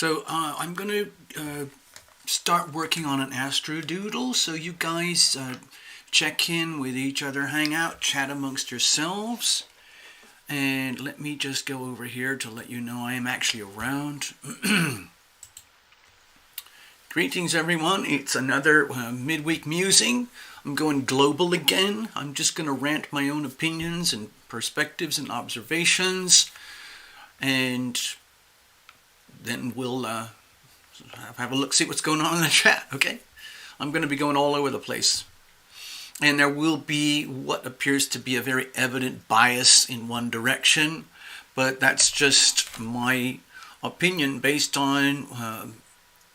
So I'm going to start working on an astrodoodle, so you guys check in with each other, hang out, chat amongst yourselves. And let me just go over here to let you know I am actually around. Greetings, everyone. It's another midweek musing. I'm going global again. I'm just going to rant my own opinions and perspectives and observations. And then we'll have a look, see what's going on in the chat, okay? I'm going to be going all over the place. And there will be what appears to be a very evident bias in one direction, but that's just my opinion based on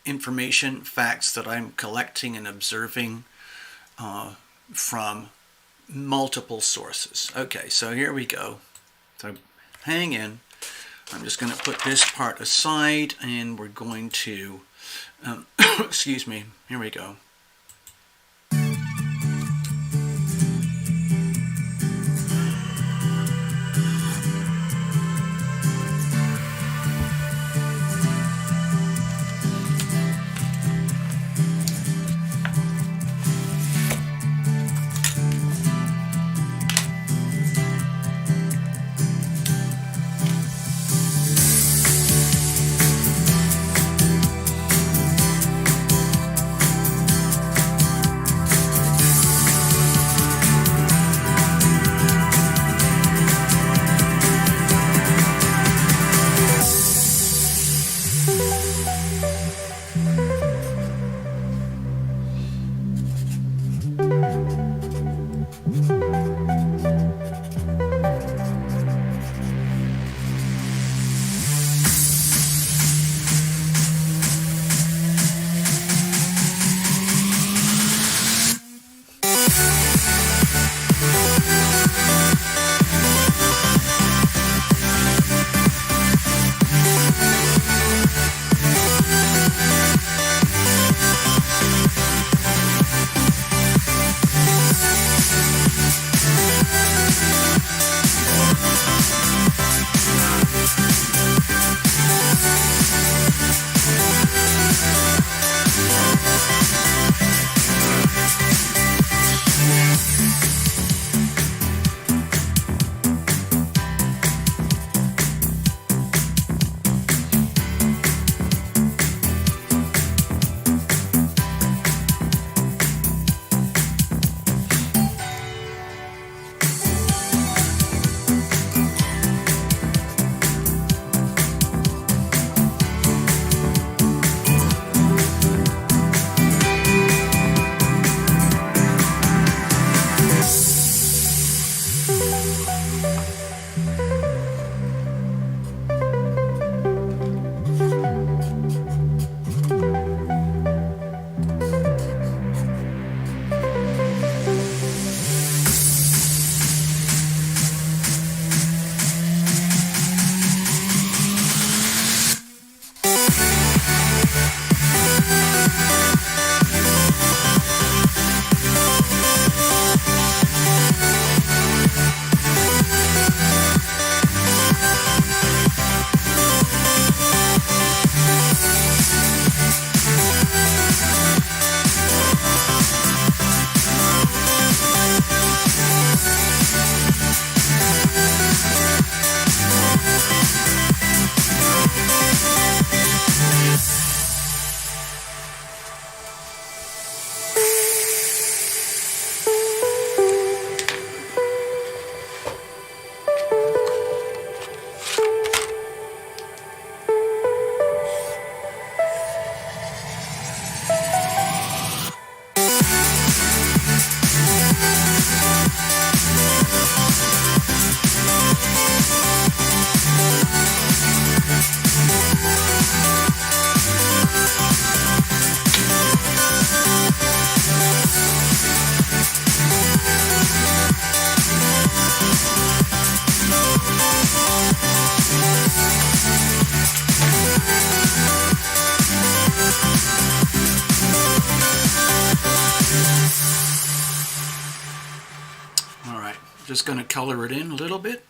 information, facts that I'm collecting and observing from multiple sources. Okay, so here we go. So hang in. I'm just going to put this part aside and we're going to, excuse me, here we go. Just going to color it in a little bit.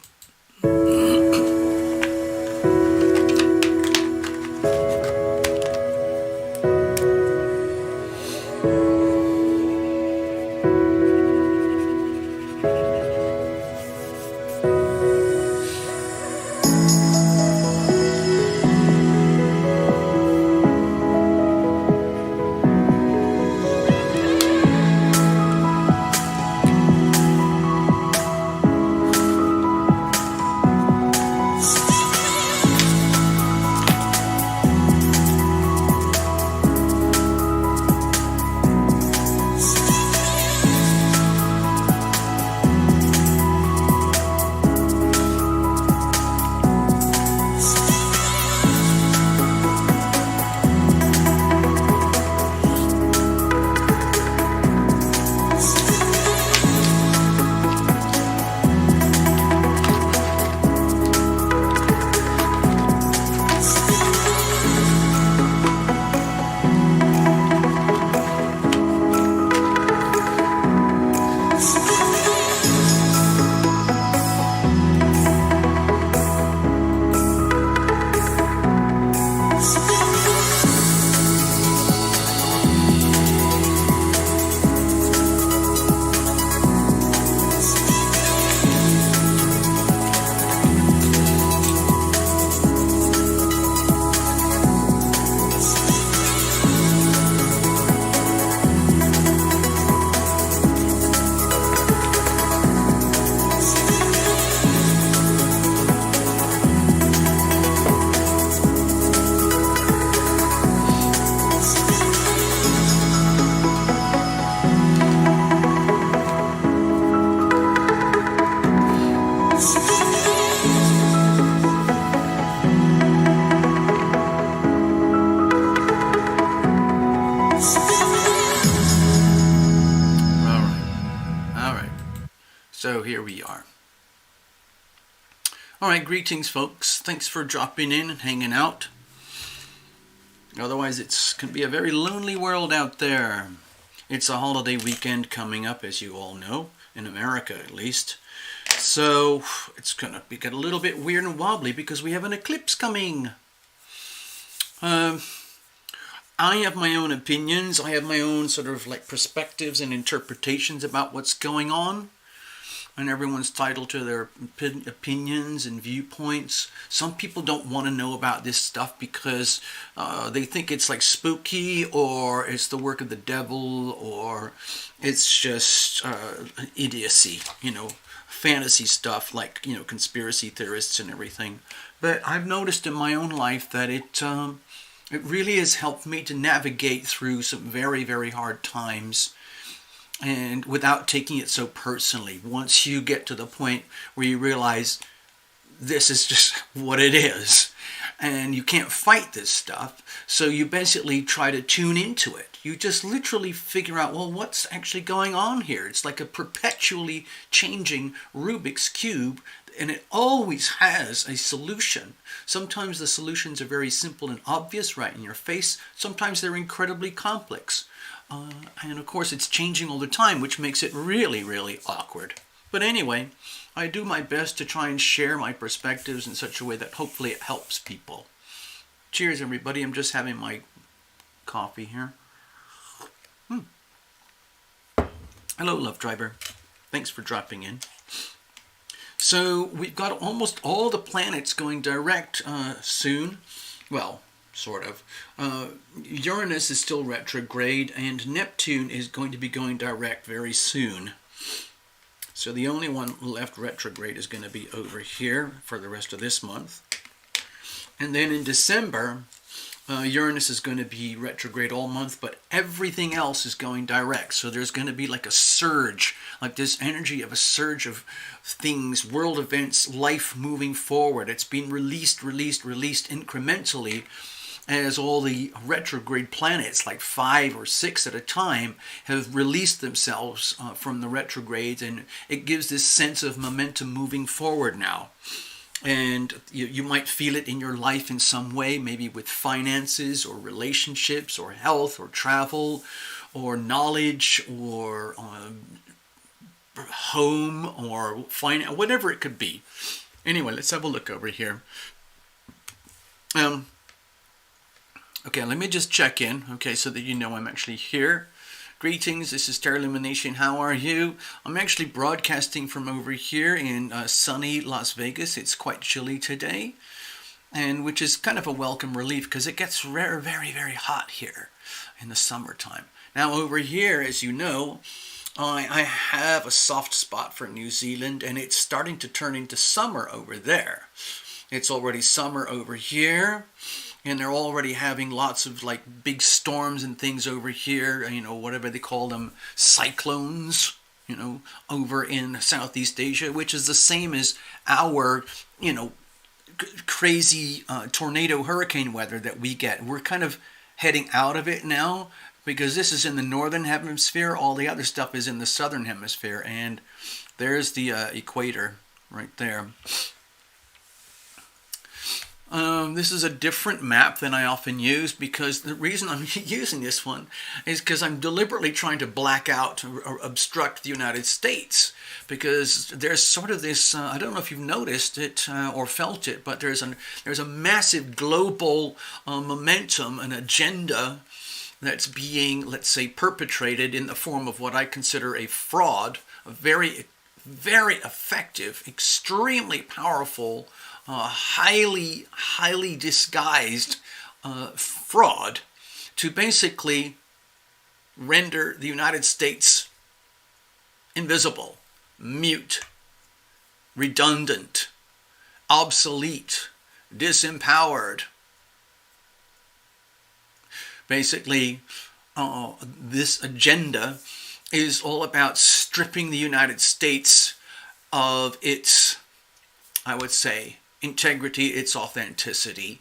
So here we are. All right, greetings, folks. Thanks for dropping in and hanging out. Otherwise, it can be a very lonely world out there. It's a holiday weekend coming up, as you all know, in America at least. So it's going to get a little bit weird and wobbly because we have an eclipse coming. I have my own opinions. I have my own sort of like perspectives and interpretations about what's going on. And everyone's entitled to their opinions and viewpoints. Some people don't want to know about this stuff because they think it's like spooky, or it's the work of the devil, or it's just idiocy, fantasy stuff like, conspiracy theorists and everything. But I've noticed in my own life that it really has helped me to navigate through some very, very hard times, and without taking it so personally. Once you get to the point where you realize this is just what it is, and you can't fight this stuff, so you basically try to tune into it. You just literally figure out, well, what's actually going on here? It's like a perpetually changing Rubik's Cube, and it always has a solution. Sometimes the solutions are very simple and obvious, right in your face. Sometimes they're incredibly complex. And of course it's changing all the time, which makes it really, really awkward. But anyway, I do my best to try and share my perspectives in such a way that hopefully it helps people. Cheers, everybody. I'm just having my coffee here. Hello, Love Driver. Thanks for dropping in. So we've got almost all the planets going direct soon. Well, sort of. Uranus is still retrograde, and Neptune is going to be going direct very soon. So the only one left retrograde is going to be over here for the rest of this month. And then in December, Uranus is going to be retrograde all month, but everything else is going direct. So there's going to be like a surge, like this energy of a surge of things, world events, life moving forward. It's being released incrementally, as all the retrograde planets, like 5 or 6 at a time, have released themselves from the retrogrades, and it gives this sense of momentum moving forward now. And you might feel it in your life in some way, maybe with finances or relationships or health or travel or knowledge or home or finance, whatever it could be. Anyway, let's have a look over here. Okay, let me just check in, okay, so that you know I'm actually here. Greetings, this is Terry Lumination. How are you? I'm actually broadcasting from over here in sunny Las Vegas. It's quite chilly today, and which is kind of a welcome relief because it gets very, very, very hot here in the summertime. Now over here, as you know, I have a soft spot for New Zealand, and it's starting to turn into summer over there. It's already summer over here, and they're already having lots of like big storms and things over here, you know, whatever they call them, cyclones, you know, over in Southeast Asia, which is the same as our, you know, crazy tornado hurricane weather that we get. We're kind of heading out of it now because this is in the northern hemisphere. All the other stuff is in the southern hemisphere, and there's the equator right there. This is a different map than I often use because the reason I'm using this one is because I'm deliberately trying to black out or obstruct the United States, because there's sort of this, I don't know if you've noticed it or felt it, but there's a massive global momentum, an agenda that's being, let's say, perpetrated in the form of what I consider a fraud, a very, very effective, extremely powerful, highly disguised fraud to basically render the United States invisible, mute, redundant, obsolete, disempowered. Basically, this agenda is all about stripping the United States of its, I would say, integrity, its authenticity,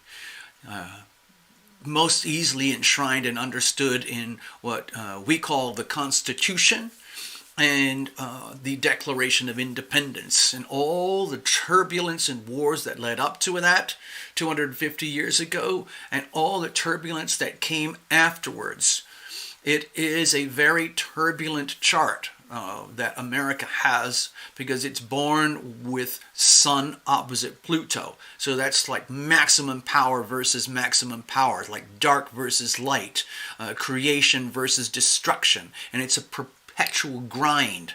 most easily enshrined and understood in what we call the Constitution and the Declaration of Independence, and all the turbulence and wars that led up to that 250 years ago, and all the turbulence that came afterwards. It is a very turbulent chart that America has, because it's born with Sun opposite Pluto. So that's like maximum power versus maximum power, like dark versus light, creation versus destruction. And it's a perpetual grind.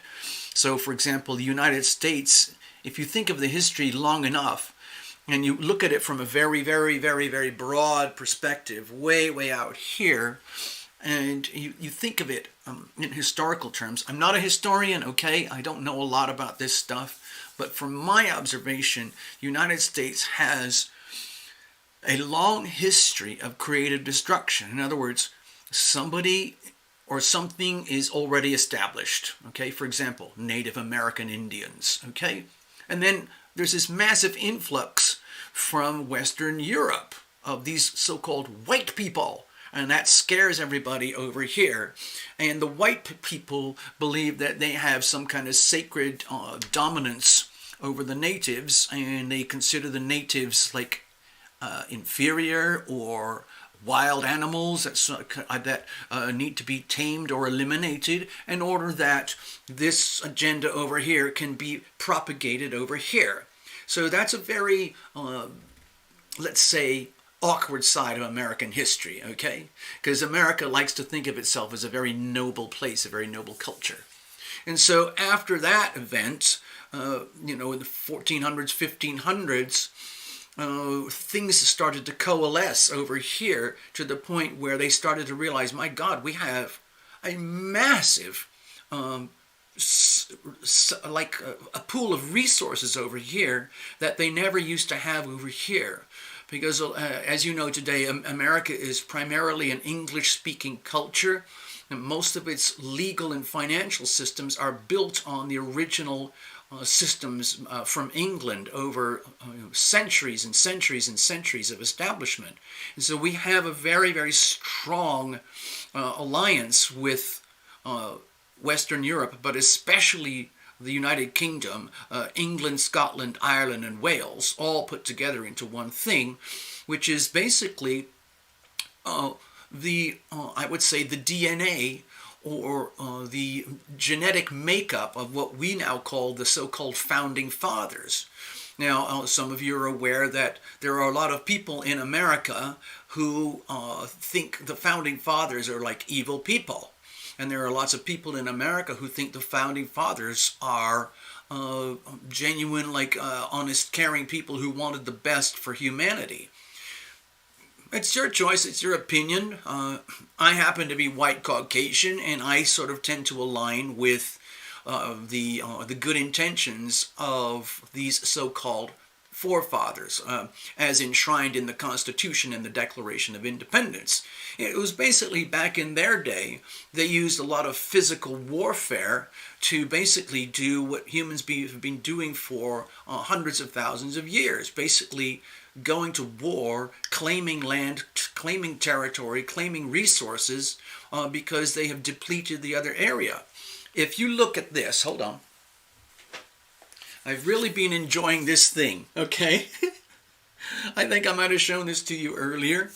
So, for example, the United States, if you think of the history long enough, and you look at it from a very, very, very, very broad perspective, way out here, and you think of it in historical terms. I'm not a historian, okay? I don't know a lot about this stuff. But from my observation, the United States has a long history of creative destruction. In other words, somebody or something is already established, okay? For example, Native American Indians, okay? And then there's this massive influx from Western Europe of these so-called white people. And that scares everybody over here. And the white people believe that they have some kind of sacred dominance over the natives, and they consider the natives like inferior or wild animals that need to be tamed or eliminated in order that this agenda over here can be propagated over here. So that's a very, let's say, awkward side of American history, okay? Because America likes to think of itself as a very noble place, a very noble culture. And so after that event, in the 1400s, 1500s, things started to coalesce over here to the point where they started to realize, my God, we have a massive, like a pool of resources over here that they never used to have over here. Because, as you know today, America is primarily an English-speaking culture, and most of its legal and financial systems are built on the original systems from England over centuries and centuries and centuries of establishment. And so we have a very, very strong alliance with Western Europe, but especially the United Kingdom, England, Scotland, Ireland, and Wales, all put together into one thing, which is basically I would say, the DNA or the genetic makeup of what we now call the so-called founding fathers. Now, some of you are aware that there are a lot of people in America who think the founding fathers are like evil people. And there are lots of people in America who think the founding fathers are genuine, honest, caring people who wanted the best for humanity. It's your choice, it's your opinion. I happen to be white Caucasian, and I sort of tend to align with the good intentions of these so-called forefathers, as enshrined in the Constitution and the Declaration of Independence. It was basically back in their day, they used a lot of physical warfare to basically do what humans have been doing for hundreds of thousands of years, basically going to war, claiming land, claiming territory, claiming resources, because they have depleted the other area. If you look at this, hold on. I've really been enjoying this thing, okay? I think I might have shown this to you earlier.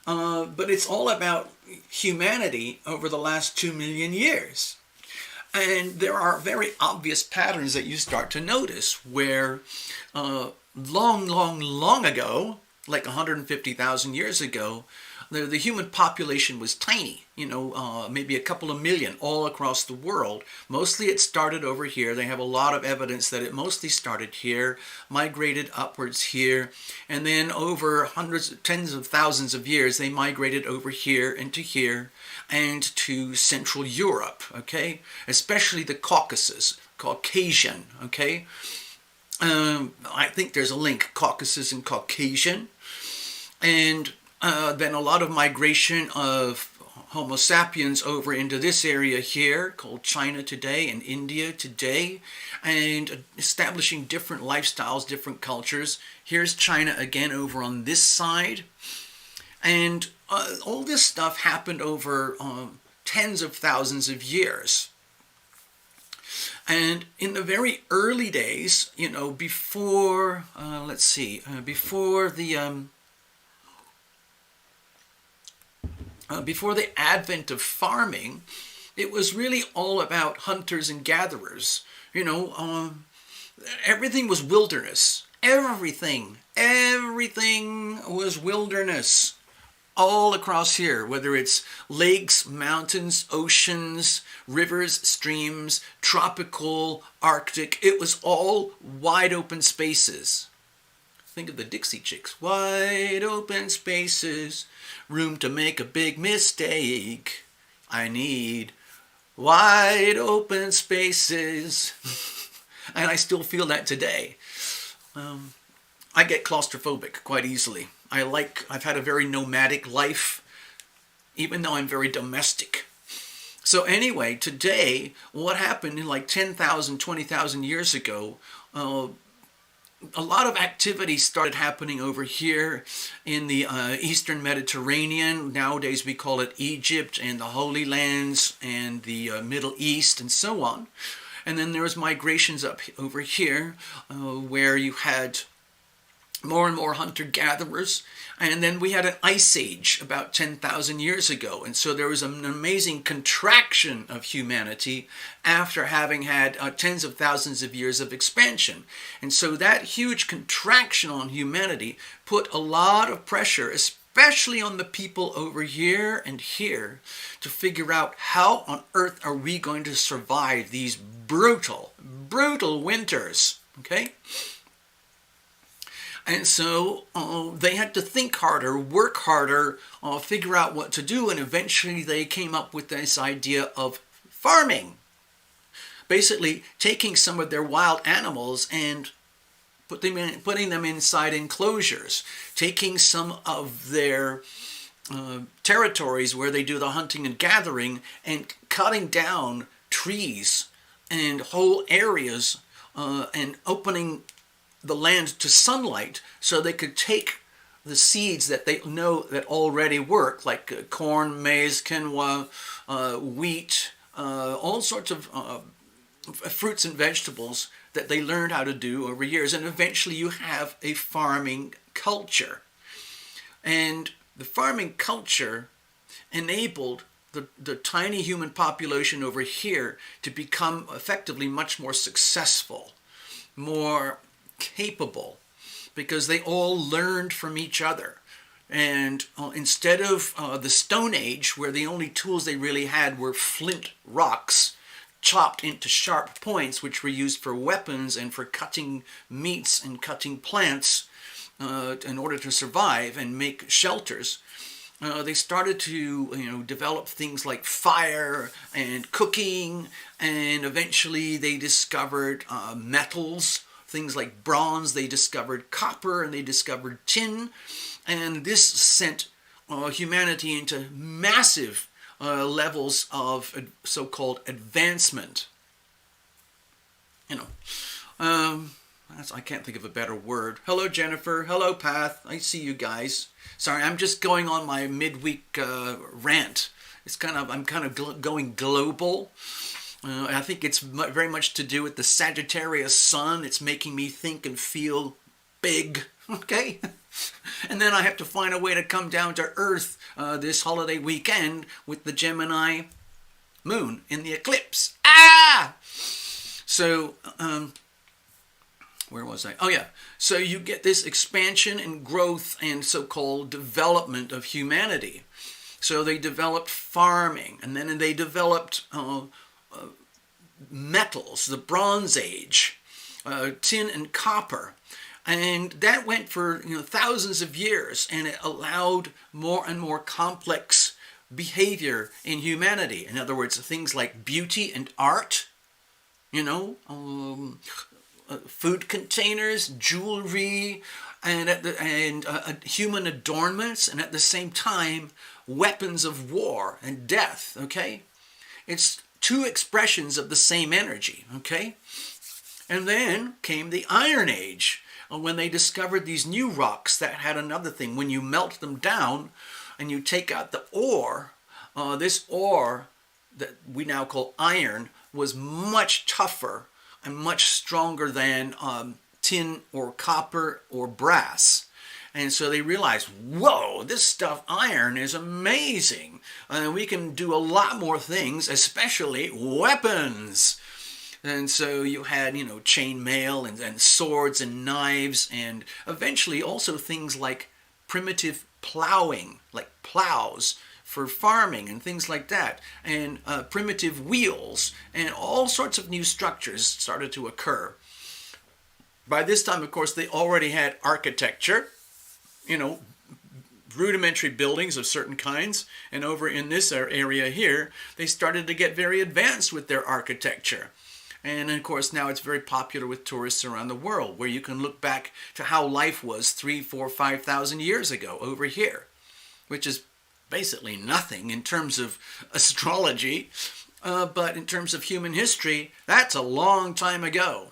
But it's all about humanity over the last 2 million years. And there are very obvious patterns that you start to notice where long ago, like 150,000 years ago, the human population was tiny, maybe a couple of million all across the world. Mostly it started over here. They have a lot of evidence that it mostly started here, migrated upwards here, and then over hundreds, tens of thousands of years, they migrated over here into here and to Central Europe, okay? Especially the Caucasus, Caucasian, okay? I think there's a link, Caucasus and Caucasian. And then a lot of migration of Homo sapiens over into this area here called China today and India today, and establishing different lifestyles, different cultures. Here's China again over on this side. And all this stuff happened over tens of thousands of years. And in the very early days, before, before the advent of farming, it was really all about hunters and gatherers. Everything was wilderness. Everything was wilderness. All across here, whether it's lakes, mountains, oceans, rivers, streams, tropical, Arctic, it was all wide open spaces. Think of the Dixie Chicks. Wide open spaces, room to make a big mistake. I need wide open spaces. And I still feel that today. I get claustrophobic quite easily. I've had a very nomadic life, even though I'm very domestic. So anyway, today, what happened in like 10,000, 20,000 years ago, a lot of activity started happening over here in the Eastern Mediterranean. Nowadays we call it Egypt and the Holy Lands and the Middle East and so on. And then there was migrations up over here where you had more and more hunter-gatherers, and then we had an ice age about 10,000 years ago, and so there was an amazing contraction of humanity after having had tens of thousands of years of expansion. And so that huge contraction on humanity put a lot of pressure, especially on the people over here and here, to figure out how on earth are we going to survive these brutal winters, okay? And so they had to think harder, work harder, figure out what to do, and eventually they came up with this idea of farming. Basically taking some of their wild animals and putting them inside enclosures, taking some of their territories where they do the hunting and gathering and cutting down trees and whole areas and opening the land to sunlight so they could take the seeds that they know that already work, like corn, maize, quinoa, wheat, all sorts of fruits and vegetables that they learned how to do over years. And eventually you have a farming culture. And the farming culture enabled the tiny human population over here to become effectively much more successful, more capable, because they all learned from each other. And instead of the Stone Age, where the only tools they really had were flint rocks chopped into sharp points, which were used for weapons and for cutting meats and cutting plants in order to survive and make shelters, they started to develop things like fire and cooking, and eventually they discovered metals, things like bronze. They discovered copper and they discovered tin, and this sent humanity into massive levels of so-called advancement. I can't think of a better word. Hello, Jennifer. Hello, Path. I see you guys. Sorry, I'm just going on my midweek rant. I'm kind of going global. I think it's very much to do with the Sagittarius sun. It's making me think and feel big. Okay? And then I have to find a way to come down to Earth this holiday weekend with the Gemini moon in the eclipse. So, where was I? Oh, yeah. So you get this expansion and growth and so-called development of humanity. So they developed farming, and then they developed metals, the Bronze Age, tin and copper. And that went for thousands of years, and it allowed more and more complex behavior in humanity. In other words, things like beauty and art, food containers, jewelry, and human adornments, and at the same time, weapons of war and death, okay? It's two expressions of the same energy, okay? And then came the Iron Age, when they discovered these new rocks that had another thing. When you melt them down and you take out the ore, this ore that we now call iron was much tougher and much stronger than tin or copper or brass. And so they realized, whoa, this stuff, iron, is amazing. We can do a lot more things, especially weapons. And so you had, chain mail and swords and knives, and eventually also things like primitive plowing, like plows for farming and things like that, and primitive wheels, and all sorts of new structures started to occur. By this time, of course, they already had architecture, rudimentary buildings of certain kinds, and over in this area here, they started to get very advanced with their architecture. And of course, now it's very popular with tourists around the world, where you can look back to how life was 3,000, 4,000, 5,000 years ago over here, which is basically nothing in terms of astrology, but in terms of human history, that's a long time ago.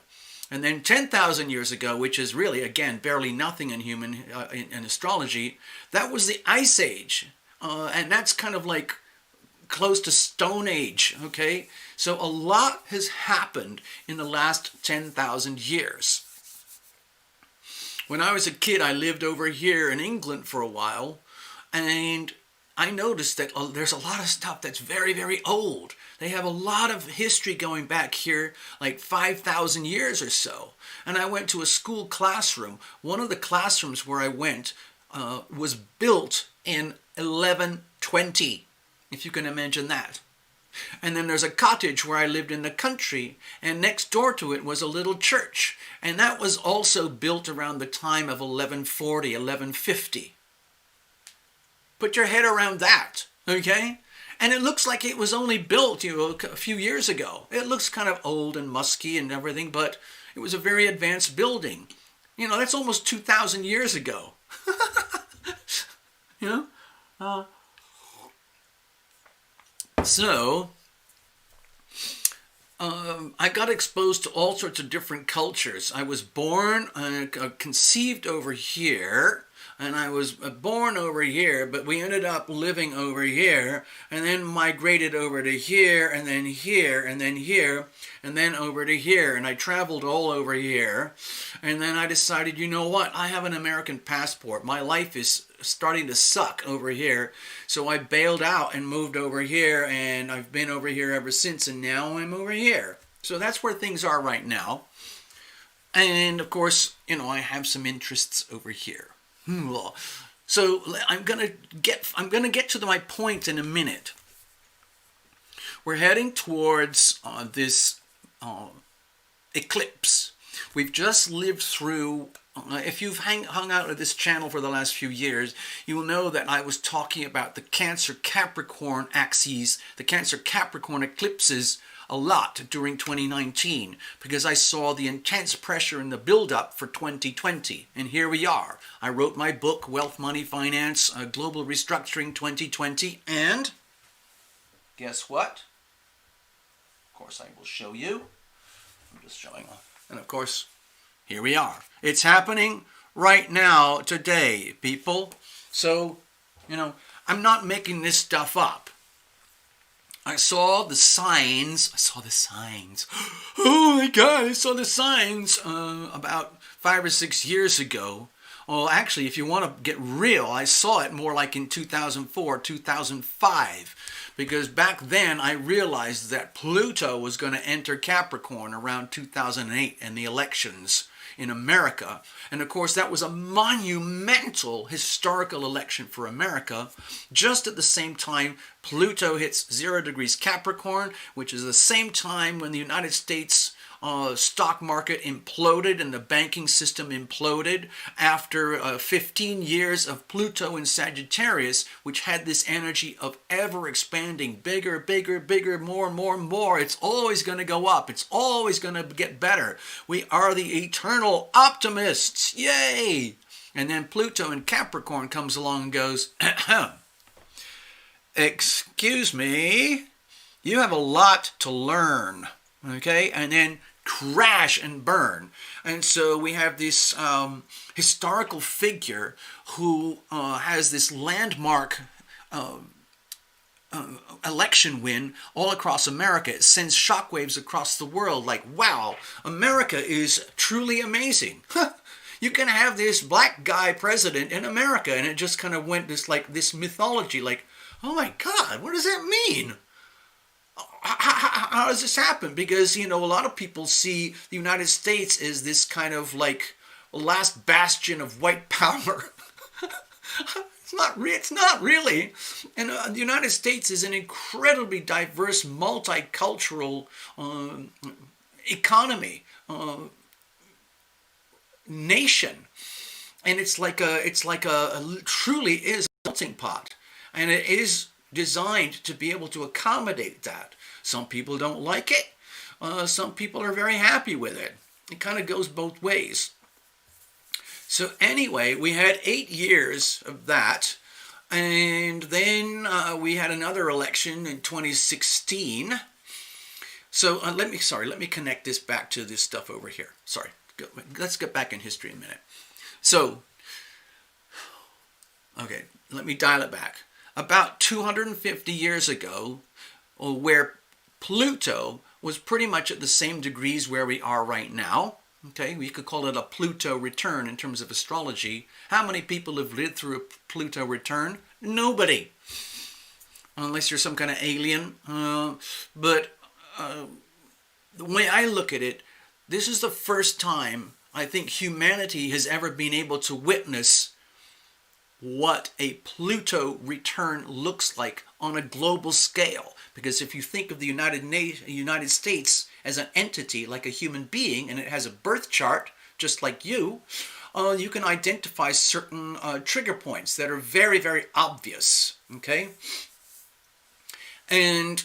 And then 10,000 years ago, which is really, again, barely nothing in in astrology, that was the Ice Age, and that's kind of like close to Stone Age, okay? So a lot has happened in the last 10,000 years. When I was a kid, I lived over here in England for a while, and I noticed that there's a lot of stuff that's very, very old. They have a lot of history going back here, like 5,000 years or so. And I went to a school classroom. One of the classrooms where I went was built in 1120. If you can imagine that. And then there's a cottage where I lived in the country, and next door to it was a little church, and that was also built around the time of 1140, 1150. Put your head around that, okay? And it looks like it was only built, a few years ago. It looks kind of old and musky and everything, but it was a very advanced building. That's almost 2,000 years ago. So, I got exposed to all sorts of different cultures. I was born, conceived over here, and I was born over here, but we ended up living over here, and then migrated over to here, and then here, and then here, and then over to here, and I traveled all over here, and then I decided, you know what, I have an American passport. My life is starting to suck over here. So I bailed out and moved over here, and I've been over here ever since, and now I'm over here. So that's where things are right now. And of course, I have some interests over here. So I'm gonna get to my point in a minute. We're heading towards this eclipse. We've just lived through. If you've hung out at this channel for the last few years, you will know that I was talking about the Cancer-Capricorn axes, the Cancer-Capricorn eclipses a lot during 2019, because I saw the intense pressure in the build-up for 2020. And here we are. I wrote my book, Wealth, Money, Finance, Global Restructuring 2020, and guess what? Of course, I will show you. I'm just showing off. And of course, here we are. It's happening right now, today, people. So, I'm not making this stuff up. I saw the signs. Oh my God, I saw the signs about 5 or 6 years ago. Well, actually, if you want to get real, I saw it more like in 2004, 2005. Because back then I realized that Pluto was going to enter Capricorn around 2008 and the elections in America. And of course that was a monumental historical election for America. Just at the same time Pluto hits 0 degrees Capricorn, which is the same time when the United States stock market imploded and the banking system imploded after 15 years of Pluto in Sagittarius, which had this energy of ever expanding, bigger, bigger, bigger, more, more, more. It's always going to go up. It's always going to get better. We are the eternal optimists. Yay! And then Pluto in Capricorn comes along and goes, excuse me, you have a lot to learn. Okay, and then crash and burn. And so we have this historical figure who has this landmark election win all across America. It sends shockwaves across the world like, wow, America is truly amazing. You can have this black guy president in America. And it just kind of went this mythology like, oh my God, what does that mean? How does this happen? Because, a lot of people see the United States as this kind of like last bastion of white power. It's not really. And the United States is an incredibly diverse, multicultural economy, nation. And it's like a truly is a melting pot. And it is designed to be able to accommodate that. Some people don't like it. Some people are very happy with it. It kind of goes both ways. So anyway, we had 8 years of that. And then we had another election in 2016. So let me connect this back to this stuff over here. Sorry. Let's get back in history a minute. So, okay, let me dial it back. About 250 years ago, where Pluto was pretty much at the same degrees where we are right now. Okay, we could call it a Pluto return in terms of astrology. How many people have lived through a Pluto return? Nobody. Unless you're some kind of alien. But the way I look at it, this is the first time I think humanity has ever been able to witness what a Pluto return looks like on a global scale. Because if you think of the United States as an entity, like a human being, and it has a birth chart, just like you can identify certain trigger points that are very, very obvious, okay? And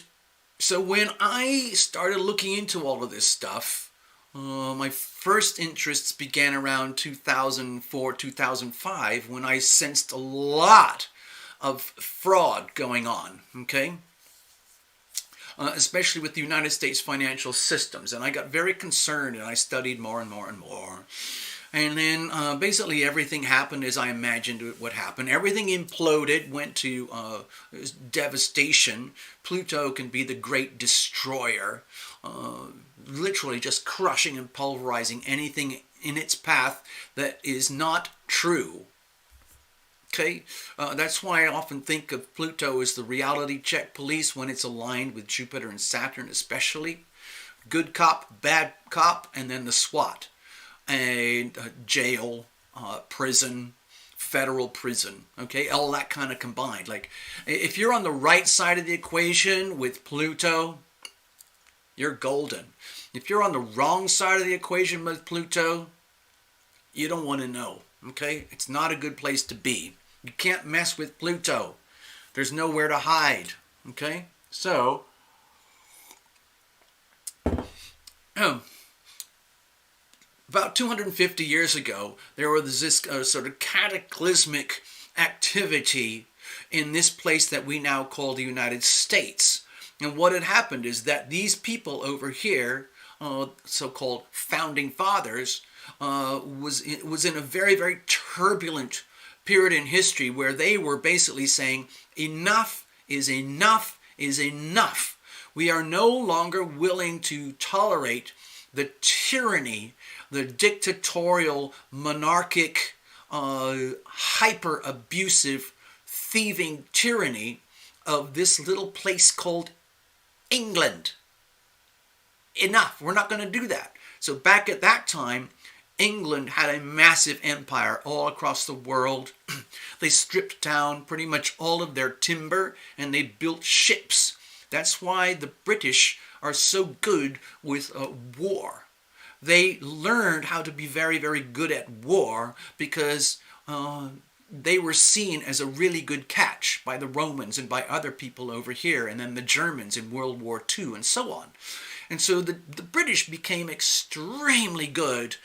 so when I started looking into all of this stuff, my first interests began around 2004, 2005, when I sensed a lot of fraud going on, okay? Especially with the United States financial systems. And I got very concerned and I studied more and more and more. And then basically everything happened as I imagined it would happen. Everything imploded, went to devastation. Pluto can be the great destroyer, literally just crushing and pulverizing anything in its path that is not true. Okay, that's why I often think of Pluto as the reality check police when it's aligned with Jupiter and Saturn, especially. Good cop, bad cop, and then the SWAT, and jail, prison, federal prison. Okay, all that kind of combined. Like, if you're on the right side of the equation with Pluto, you're golden. If you're on the wrong side of the equation with Pluto, you don't want to know. Okay, it's not a good place to be. You can't mess with Pluto. There's nowhere to hide. Okay? So, about 250 years ago, there was this sort of cataclysmic activity in this place that we now call the United States. And what had happened is that these people over here, so-called founding fathers, was in a very, very turbulent period in history where they were basically saying enough is enough is enough. We are no longer willing to tolerate the tyranny, the dictatorial, monarchic, hyper-abusive, thieving tyranny of this little place called England. Enough. We're not going to do that. So back at that time, England had a massive empire all across the world. They stripped down pretty much all of their timber and they built ships. That's why the British are so good with war. They learned how to be very, very good at war because they were seen as a really good catch by the Romans and by other people over here, and then the Germans in World War II and so on. And so the British became extremely good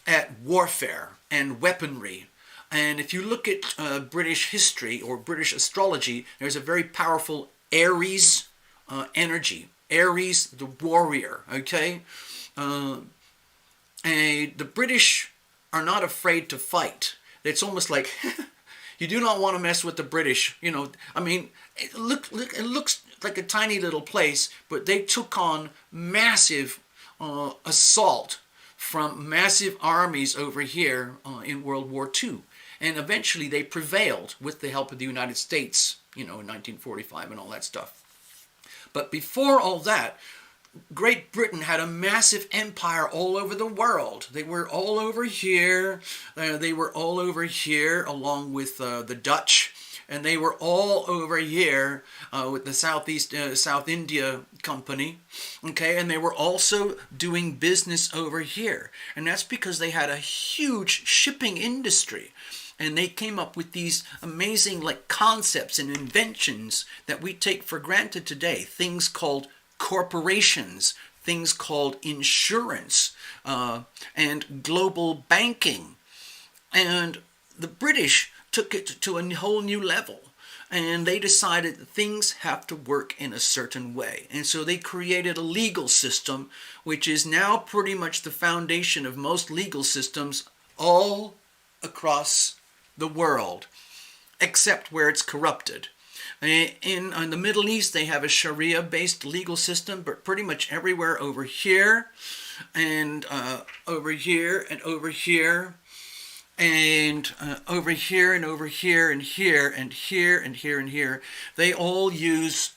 at warfare and weaponry. And if you look at British history or British astrology, there's a very powerful Aries energy. Aries, the warrior, okay? And the British are not afraid to fight. It's almost like you do not want to mess with the British. You know, I mean, it looks like a tiny little place, but they took on massive assault from massive armies over here in World War II. And eventually they prevailed with the help of the United States, you know, in 1945 and all that stuff. But before all that, Great Britain had a massive empire all over the world. They were all over here. They were all over here along with the Dutch. And they were all over here with the South India Company, okay? And they were also doing business over here. And that's because they had a huge shipping industry. And they came up with these amazing like concepts and inventions that we take for granted today. Things called corporations, things called insurance, and global banking. And the British took it to a whole new level. And they decided that things have to work in a certain way. And so they created a legal system, which is now pretty much the foundation of most legal systems all across the world, except where it's corrupted. In the Middle East, they have a Sharia-based legal system, but pretty much everywhere over here, and over here, and over here, and over here, and over here, and here, and here, and here, and here, they all use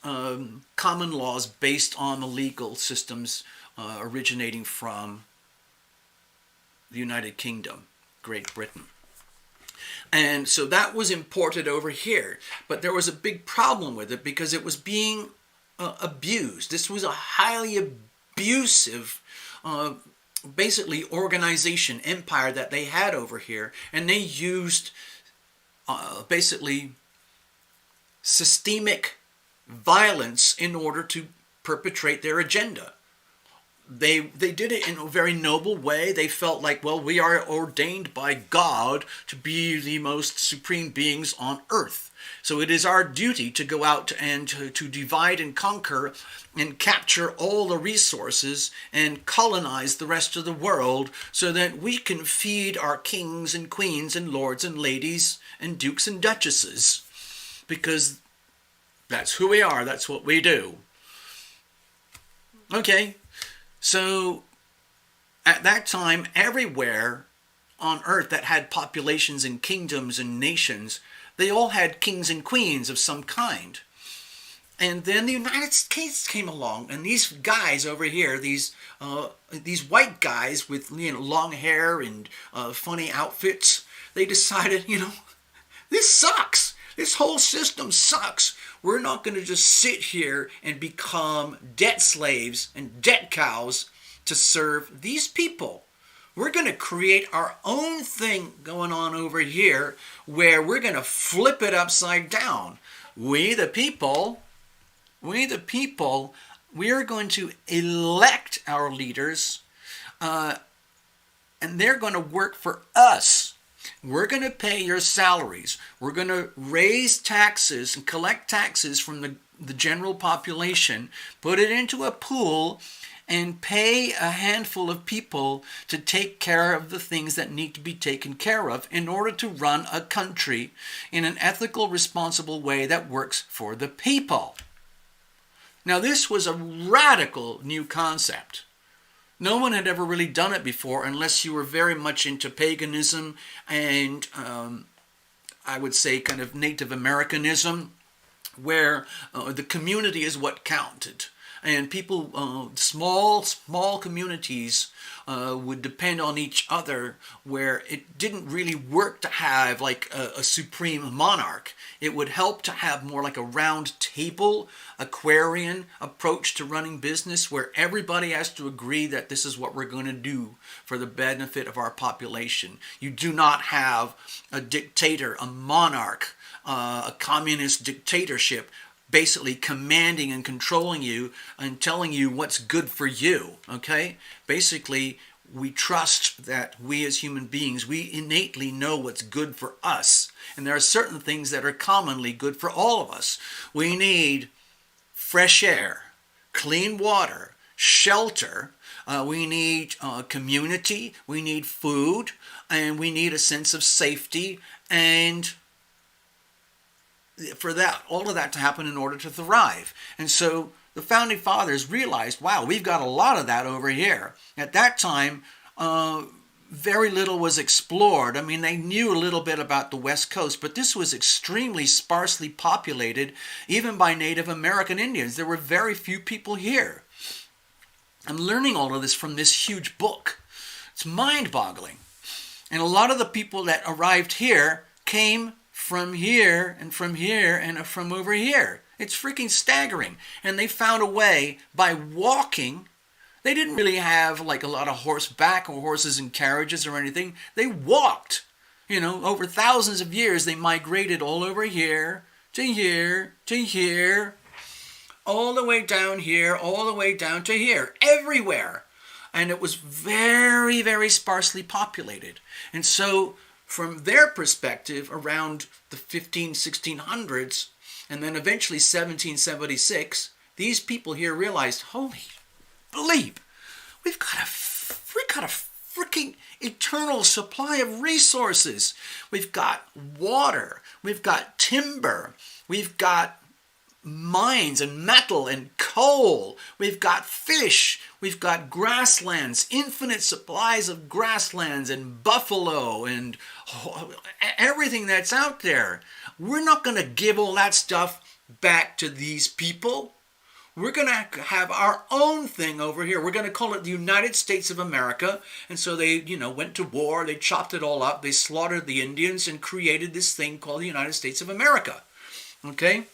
common laws based on the legal systems originating from the United Kingdom, Great Britain. And so that was imported over here. But there was a big problem with it because it was being abused. This was a highly abusive, basically, organization, empire that they had over here. And they used, basically, systemic violence in order to perpetrate their agenda. They did it in a very noble way. They felt like, well, we are ordained by God to be the most supreme beings on earth. So it is our duty to go out and to divide and conquer and capture all the resources and colonize the rest of the world so that we can feed our kings and queens and lords and ladies and dukes and duchesses. Because that's who we are. That's what we do. Okay. So, at that time, everywhere on earth that had populations and kingdoms and nations, They all had kings and queens of some kind. And then the United States came along, and these guys over here, these white guys with long hair and funny outfits, they decided, this sucks. This whole system sucks. We're not going to just sit here and become debt slaves and debt cows to serve these people. We're going to create our own thing going on over here where we're going to flip it upside down. We the people, we are going to elect our leaders, and they're going to work for us. We're going to pay your salaries. We're going to raise taxes and collect taxes from the general population, put it into a pool, and pay a handful of people to take care of the things that need to be taken care of in order to run a country in an ethical, responsible way that works for the people. Now, this was a radical new concept. No one had ever really done it before unless you were very much into paganism and I would say kind of Native Americanism, where the community is what counted. And people, small communities would depend on each other, where it didn't really work to have like a supreme monarch. It would help to have more like a round table, Aquarian approach to running business, where everybody has to agree that this is what we're going to do for the benefit of our population. You do not have a dictator, a monarch, a communist dictatorship basically commanding and controlling you and telling you what's good for you, okay? Basically, we trust that we as human beings, we innately know what's good for us. And there are certain things that are commonly good for all of us. We need fresh air, clean water, shelter. We need community. We need food. And we need a sense of safety, and for that, all of that to happen in order to thrive. And so the Founding Fathers realized, wow, we've got a lot of that over here. At that time, very little was explored. I mean, they knew a little bit about the West Coast, but this was extremely sparsely populated, even by Native American Indians. There were very few people here. I'm learning all of this from this huge book. It's mind-boggling. And a lot of the people that arrived here came from here and from here and from over here. It's freaking staggering. And they found a way by walking. They didn't really have like a lot of horseback or horses and carriages or anything. They walked. Over thousands of years, they migrated all over here to here to here, all the way down here, all the way down to here, everywhere. And it was very, very sparsely populated. And so from their perspective, around the 1600s, and then eventually 1776, these people here realized, holy bleep, we've got a freaking eternal supply of resources. We've got water, we've got timber, we've got mines and metal and coal, we've got fish, we've got grasslands, infinite supplies of grasslands and buffalo and everything that's out there. We're not going to give all that stuff back to these people. We're going to have our own thing over here. We're going to call it the United States of America. And so they, went to war, they chopped it all up, they slaughtered the Indians and created this thing called the United States of America. Okay?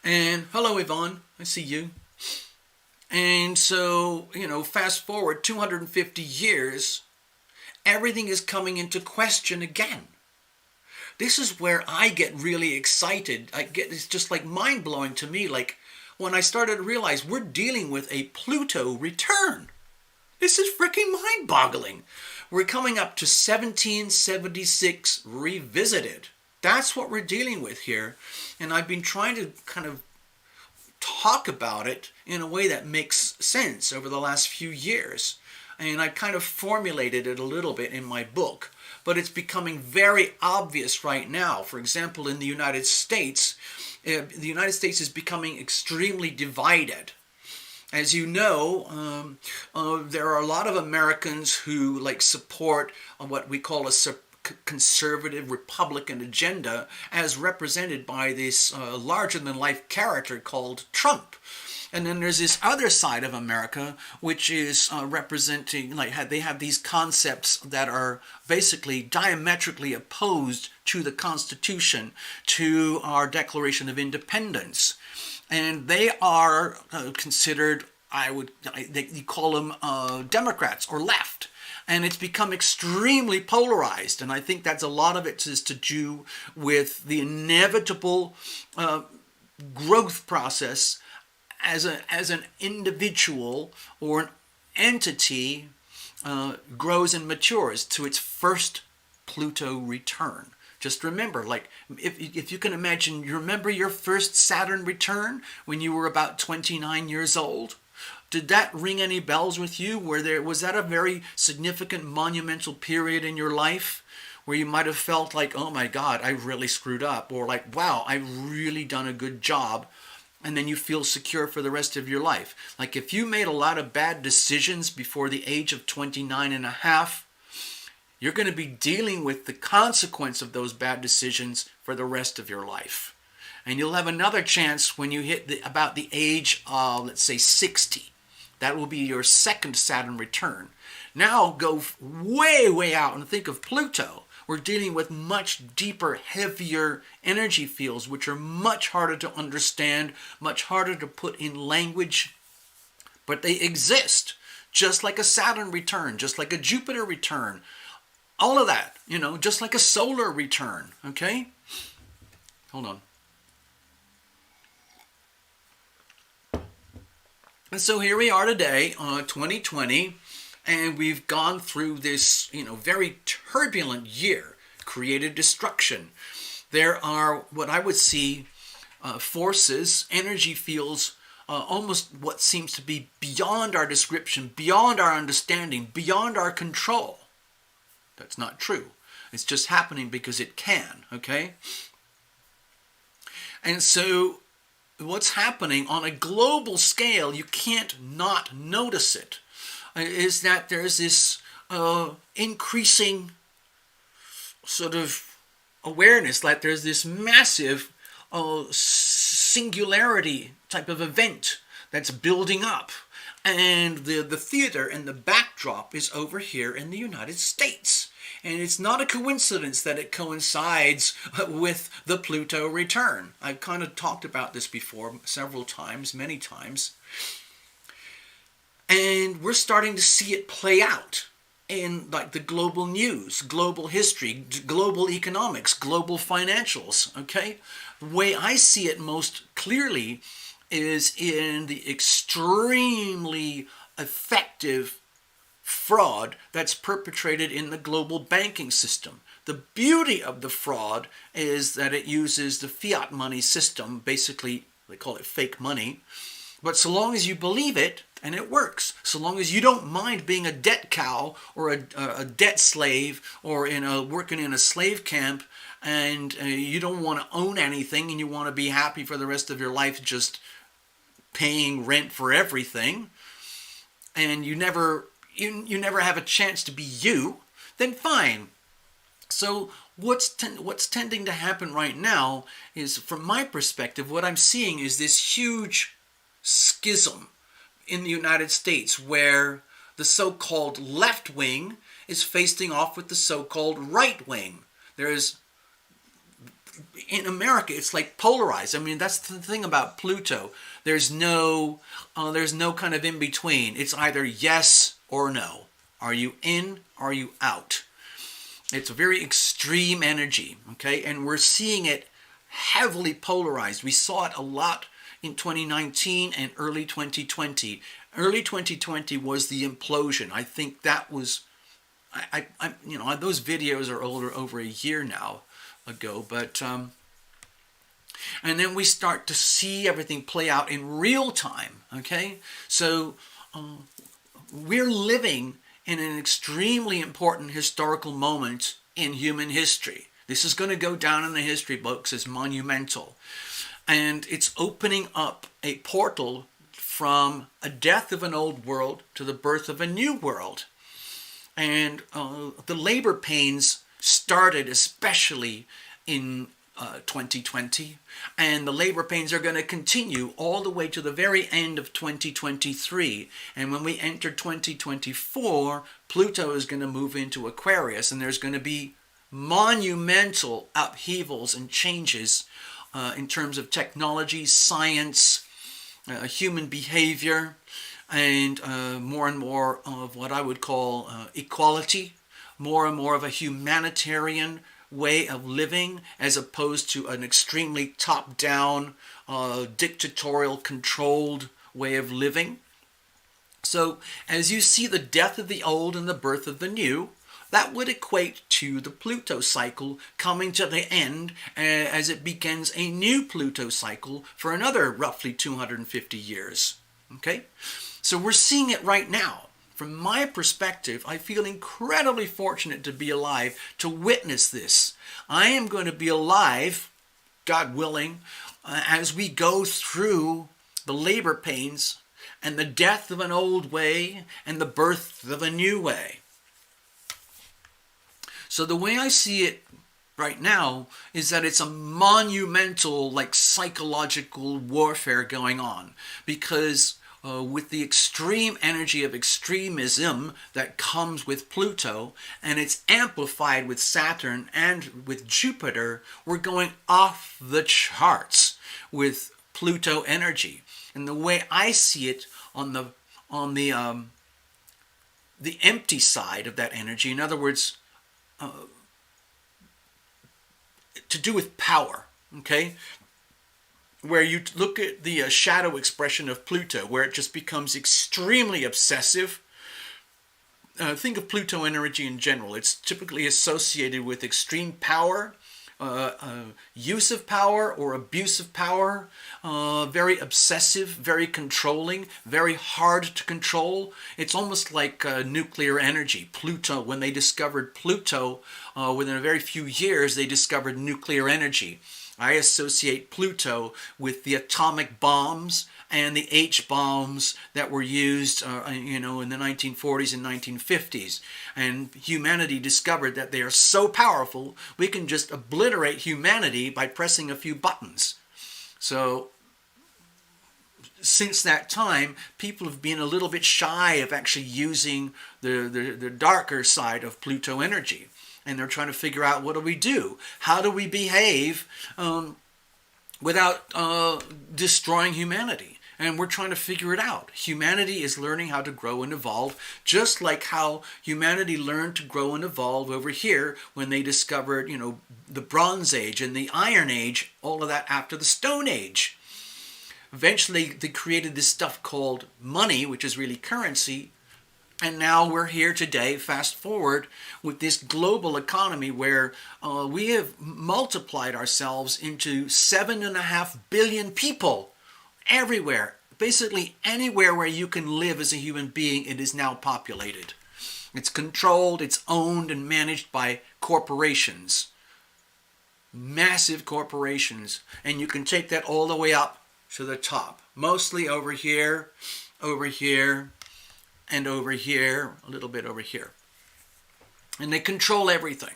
And hello, Yvonne, I see you. And so, fast forward 250 years, everything is coming into question again. This is where I get really excited. It's just like mind-blowing to me, like when I started to realize we're dealing with a Pluto return. This is freaking mind-boggling. We're coming up to 1776 revisited. That's what we're dealing with here. And I've been trying to kind of talk about it in a way that makes sense over the last few years. And I kind of formulated it a little bit in my book. But it's becoming very obvious right now. For example, in the United States is becoming extremely divided. As you know, there are a lot of Americans who support what we call conservative Republican agenda as represented by this larger-than-life character called Trump. And then there's this other side of America, which is representing, they have these concepts that are basically diametrically opposed to the Constitution, to our Declaration of Independence. And they are considered, you call them Democrats or left. And it's become extremely polarized. And I think that's a lot of it is to do with the inevitable growth process as an individual or an entity grows and matures to its first Pluto return. Just remember, if you can imagine, you remember your first Saturn return when you were about 29 years old? Did that ring any bells with you? Was that a very significant, monumental period in your life where you might have felt like, oh my God, I really screwed up, or like, wow, I've really done a good job? And then you feel secure for the rest of your life. Like if you made a lot of bad decisions before the age of 29 and a half, you're going to be dealing with the consequence of those bad decisions for the rest of your life. And you'll have another chance when you hit about the age of, let's say, 60. That will be your second Saturn return. Now go way, way out and think of Pluto. We're dealing with much deeper, heavier energy fields, which are much harder to understand, much harder to put in language, but they exist, just like a Saturn return, just like a Jupiter return, all of that, just like a solar return, okay? Hold on. And so here we are today, 2020, and we've gone through this, very turbulent year, creative destruction. There are what I would see forces, energy fields, almost what seems to be beyond our description, beyond our understanding, beyond our control. That's not true. It's just happening because it can, okay? And so what's happening on a global scale, you can't not notice it, is that there's this increasing sort of awareness, like there's this massive singularity type of event that's building up. And the theater and the backdrop is over here in the United States. And it's not a coincidence that it coincides with the Pluto return. I've kind of talked about this before several times, many times. And we're starting to see it play out in the global news, global history, global economics, global financials, okay? The way I see it most clearly is in the extremely effective fraud that's perpetrated in the global banking system. The beauty of the fraud is that it uses the fiat money system, basically they call it fake money, but so long as you believe it, and it works, so long as you don't mind being a debt cow or a debt slave or working in a slave camp, and you don't want to own anything and you want to be happy for the rest of your life just paying rent for everything, and you never have a chance to be you, then fine. So what's tending to happen right now is, from my perspective, what I'm seeing is this huge schism in the United States where the so-called left wing is facing off with the so-called right wing. In America, it's like polarized. I mean, that's the thing about Pluto. There's no kind of in between. It's either yes or no. Are you in? Are you out? It's a very extreme energy, okay? And we're seeing it heavily polarized. We saw it a lot in 2019 and early 2020. Early 2020 was the implosion. I think that was, those videos are over a year now ago, but and then we start to see everything play out in real time, okay? So we're living in an extremely important historical moment in human history. This is going to go down in the history books as monumental. And it's opening up a portal from a death of an old world to the birth of a new world. And the labor pains started especially in 2020, and the labor pains are going to continue all the way to the very end of 2023. And when we enter 2024, Pluto is going to move into Aquarius, and there's going to be monumental upheavals and changes in terms of technology, science, human behavior, and more of what I would call equality, more and more of a humanitarian way of living, as opposed to an extremely top-down, dictatorial, controlled way of living. So as you see the death of the old and the birth of the new, that would equate to the Pluto cycle coming to the end as it begins a new Pluto cycle for another roughly 250 years. Okay? So we're seeing it right now. From my perspective, I feel incredibly fortunate to be alive to witness this. I am going to be alive, God willing, as we go through the labor pains and the death of an old way and the birth of a new way. So the way I see it right now is that it's a monumental, psychological warfare going on, because with the extreme energy of extremism that comes with Pluto, and it's amplified with Saturn and with Jupiter, we're going off the charts with Pluto energy. And the way I see it on the empty side of that energy, in other words, to do with power, okay? Where you look at the shadow expression of Pluto, where it just becomes extremely obsessive. Think of Pluto energy in general. It's typically associated with extreme power, use of power or abuse of power, very obsessive, very controlling, very hard to control. It's almost like nuclear energy. Pluto, when they discovered Pluto, within a very few years, they discovered nuclear energy. I associate Pluto with the atomic bombs and the H-bombs that were used, in the 1940s and 1950s. And humanity discovered that they are so powerful, we can just obliterate humanity by pressing a few buttons. So, since that time, people have been a little bit shy of actually using the darker side of Pluto energy. And they're trying to figure out, what do we do? How do we behave without destroying humanity? And we're trying to figure it out. Humanity is learning how to grow and evolve, just like how humanity learned to grow and evolve over here when they discovered, the Bronze Age and the Iron Age, all of that after the Stone Age. Eventually, they created this stuff called money, which is really currency. And now we're here today, fast forward, with this global economy where we have multiplied ourselves into 7.5 billion people everywhere. Basically anywhere where you can live as a human being, it is now populated. It's controlled, it's owned and managed by corporations. Massive corporations. And you can take that all the way up to the top. Mostly over here, and over here, a little bit over here. And they control everything.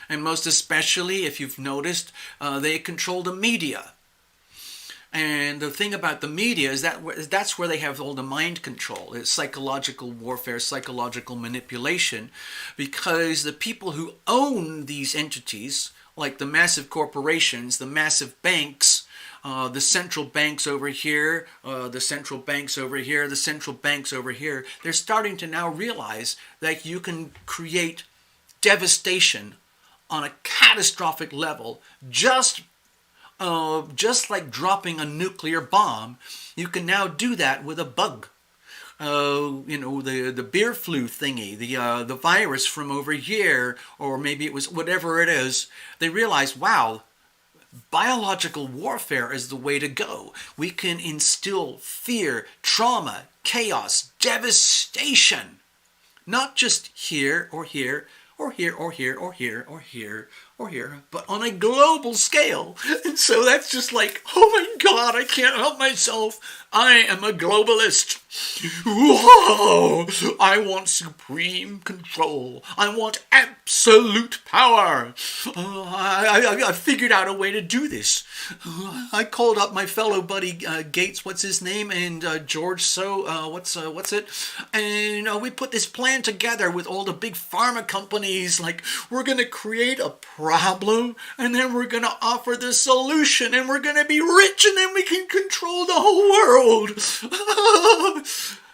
And most especially, if you've noticed, they control the media. And the thing about the media is that that's where they have all the mind control. It's psychological warfare, psychological manipulation, because the people who own these entities, like the massive corporations, the massive banks, the central banks over here, the central banks over here, the central banks over here, they're starting to now realize that you can create devastation on a catastrophic level just like dropping a nuclear bomb. You can now do that with a bug. The beer flu thingy, the virus from over here, or maybe it was whatever it is. They realize, wow, biological warfare is the way to go. We can instill fear, trauma, chaos, devastation. Not just here or here or here or here or here or here or here, but on a global scale. And so that's just like, oh my God, I can't help myself. I am a globalist. Whoa! I want supreme control. I want absolute power. I figured out a way to do this. I called up my fellow buddy Gates, what's his name, and George what's it? And we put this plan together with all the big pharma companies. Like, we're going to create a problem, and then we're going to offer the solution, and we're going to be rich, and then we can control the whole world.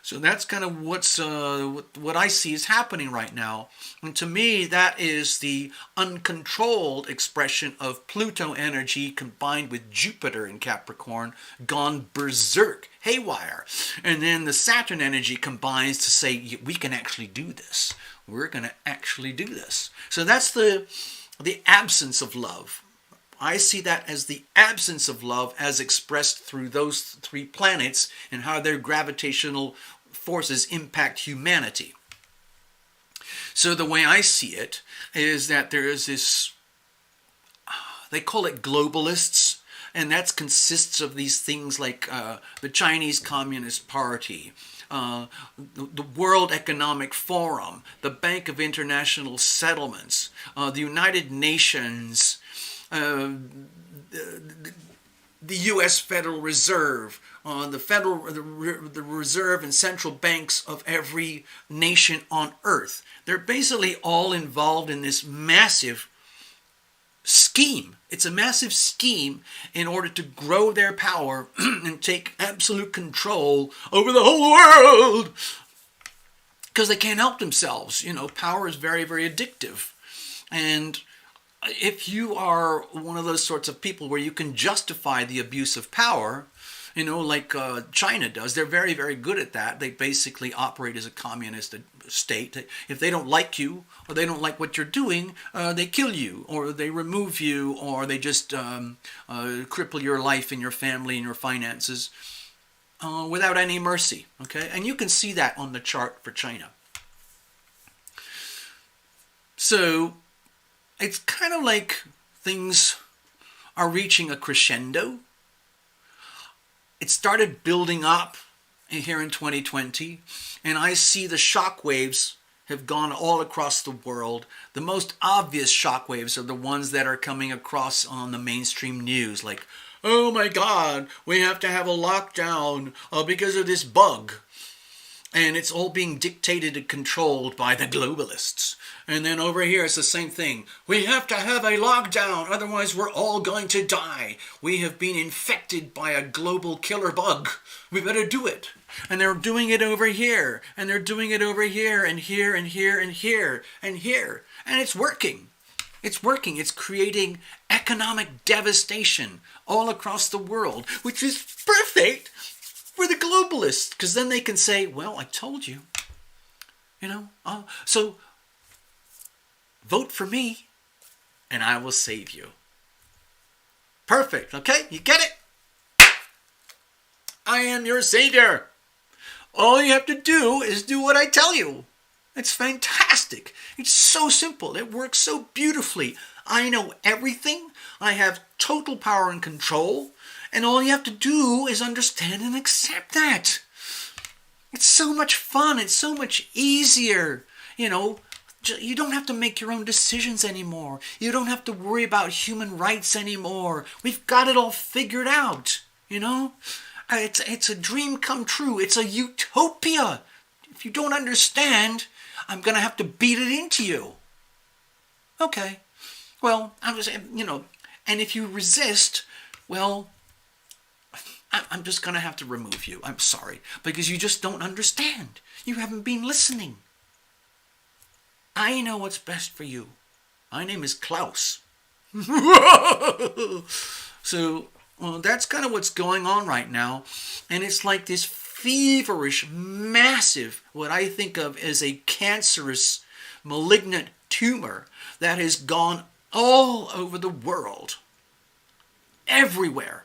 So that's kind of what I see is happening right now. And to me, that is the uncontrolled expression of Pluto energy combined with Jupiter in Capricorn, gone berserk, haywire. And then the Saturn energy combines to say, we can actually do this. We're going to actually do this. So that's the absence of love. I see that as the absence of love as expressed through those three planets and how their gravitational forces impact humanity. So the way I see it is that there is this, they call it globalists, and that consists of these things like the Chinese Communist Party, the World Economic Forum, the Bank of International Settlements, the United Nations, the U.S. Federal Reserve, the Reserve and central banks of every nation on Earth. They're basically all involved in this massive scheme. It's a massive scheme in order to grow their power and take absolute control over the whole world. Because they can't help themselves. Power is very, very addictive. And if you are one of those sorts of people where you can justify the abuse of power, like China does, they're very, very good at that. They basically operate as a communist state. If they don't like you or they don't like what you're doing, they kill you or they remove you or they just cripple your life and your family and your finances without any mercy. Okay, and you can see that on the chart for China. So it's kind of like things are reaching a crescendo. It started building up here in 2020, and I see the shock waves have gone all across the world. The most obvious shock waves are the ones that are coming across on the mainstream news, like, oh my God, we have to have a lockdown because of this bug. And it's all being dictated and controlled by the globalists. And then over here, it's the same thing. We have to have a lockdown, otherwise we're all going to die. We have been infected by a global killer bug. We better do it. And they're doing it over here. And they're doing it over here and here and here and here and here. And it's working. It's working. It's creating economic devastation all across the world, which is perfect for the globalists, because then they can say, well, I told you, so vote for me and I will save you. Perfect, okay? You get it? I am your savior. All you have to do is do what I tell you. It's fantastic. It's so simple. It works so beautifully. I know everything. I have total power and control. And all you have to do is understand and accept that. It's so much fun. It's so much easier. You don't have to make your own decisions anymore. You don't have to worry about human rights anymore. We've got it all figured out. It's a dream come true. It's a utopia. If you don't understand, I'm going to have to beat it into you. Okay. Well, and if you resist, well, I'm just going to have to remove you. I'm sorry. Because you just don't understand. You haven't been listening. I know what's best for you. My name is Klaus. So, that's kind of what's going on right now. And it's like this feverish, massive, what I think of as a cancerous, malignant tumor that has gone all over the world. Everywhere.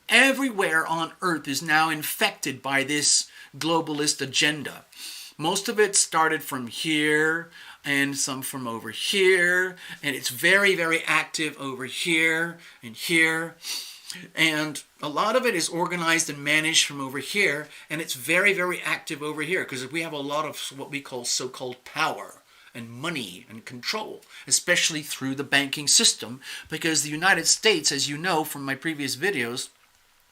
Everywhere on Earth is now infected by this globalist agenda. Most of it started from here, and some from over here, and it's very, very active over here and here. And a lot of it is organized and managed from over here, and it's very, very active over here because we have a lot of what we call so-called power and money and control, especially through the banking system, because the United States, as you know from my previous videos,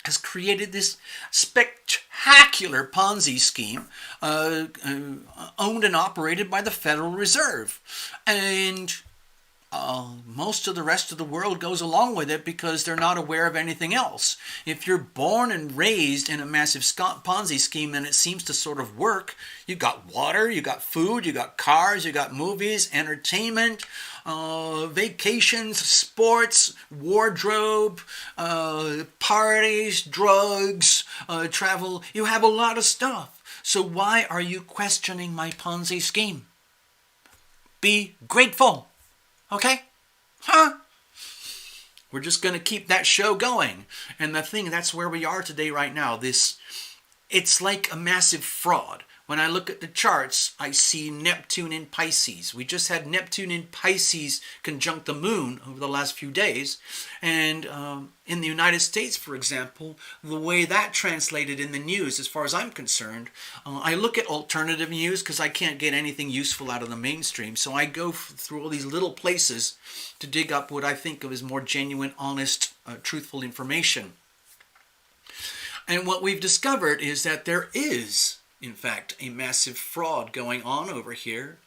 has created this spectacular Ponzi scheme owned and operated by the Federal Reserve. And most of the rest of the world goes along with it because they're not aware of anything else. If you're born and raised in a massive Ponzi scheme and it seems to sort of work, you got water, you got food, you got cars, you got movies, entertainment, vacations, sports, wardrobe, parties, drugs, travel. You have a lot of stuff. So why are you questioning my Ponzi scheme? Be grateful. Okay? Huh? We're just going to keep that show going. And that's where we are today right now. It's like a massive fraud. When I look at the charts, I see Neptune in Pisces. We just had Neptune in Pisces conjunct the moon over the last few days. And in the United States, for example, the way that translated in the news, as far as I'm concerned, I look at alternative news because I can't get anything useful out of the mainstream. So I go through all these little places to dig up what I think of as more genuine, honest, truthful information. And what we've discovered is that there is, in fact, a massive fraud going on over here,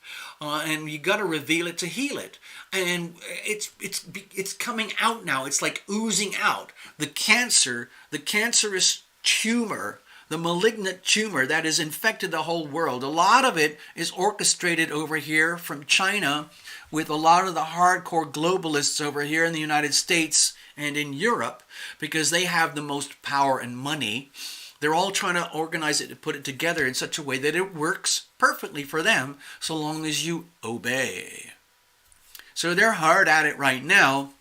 and you got to reveal it to heal it. And it's coming out now. It's like oozing out. The cancerous tumor, the malignant tumor that has infected the whole world. A lot of it is orchestrated over here from China, with a lot of the hardcore globalists over here in the United States and in Europe, because they have the most power and money. They're all trying to organize it to put it together in such a way that it works perfectly for them, so long as you obey. So they're hard at it right now.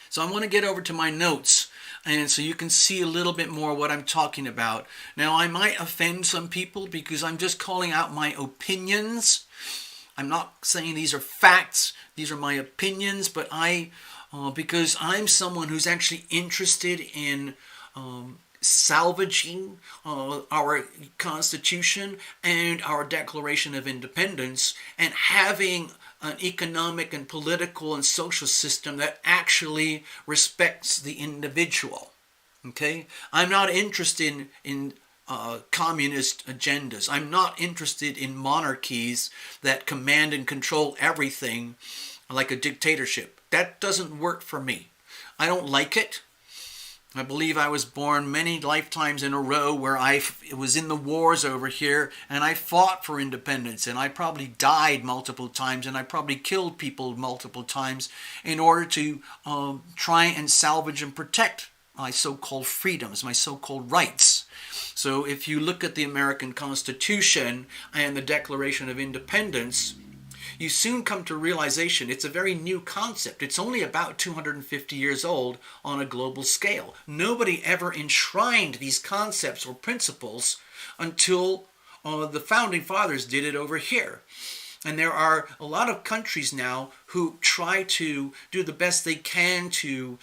So I want to get over to my notes, and so you can see a little bit more what I'm talking about. Now, I might offend some people because I'm just calling out my opinions. I'm not saying these are facts. These are my opinions, but because I'm someone who's actually interested in salvaging our Constitution and our Declaration of Independence, and having an economic and political and social system that actually respects the individual. Okay? I'm not interested in communist agendas. I'm not interested in monarchies that command and control everything like a dictatorship. That doesn't work for me. I don't like it. I believe I was born many lifetimes in a row where I was in the wars over here, and I fought for independence, and I probably died multiple times, and I probably killed people multiple times in order to try and salvage and protect my so-called freedoms, my so-called rights. So if you look at the American Constitution and the Declaration of Independence, you soon come to realization it's a very new concept. It's only about 250 years old on a global scale. Nobody ever enshrined these concepts or principles until the Founding Fathers did it over here. And there are a lot of countries now who try to do the best they can to,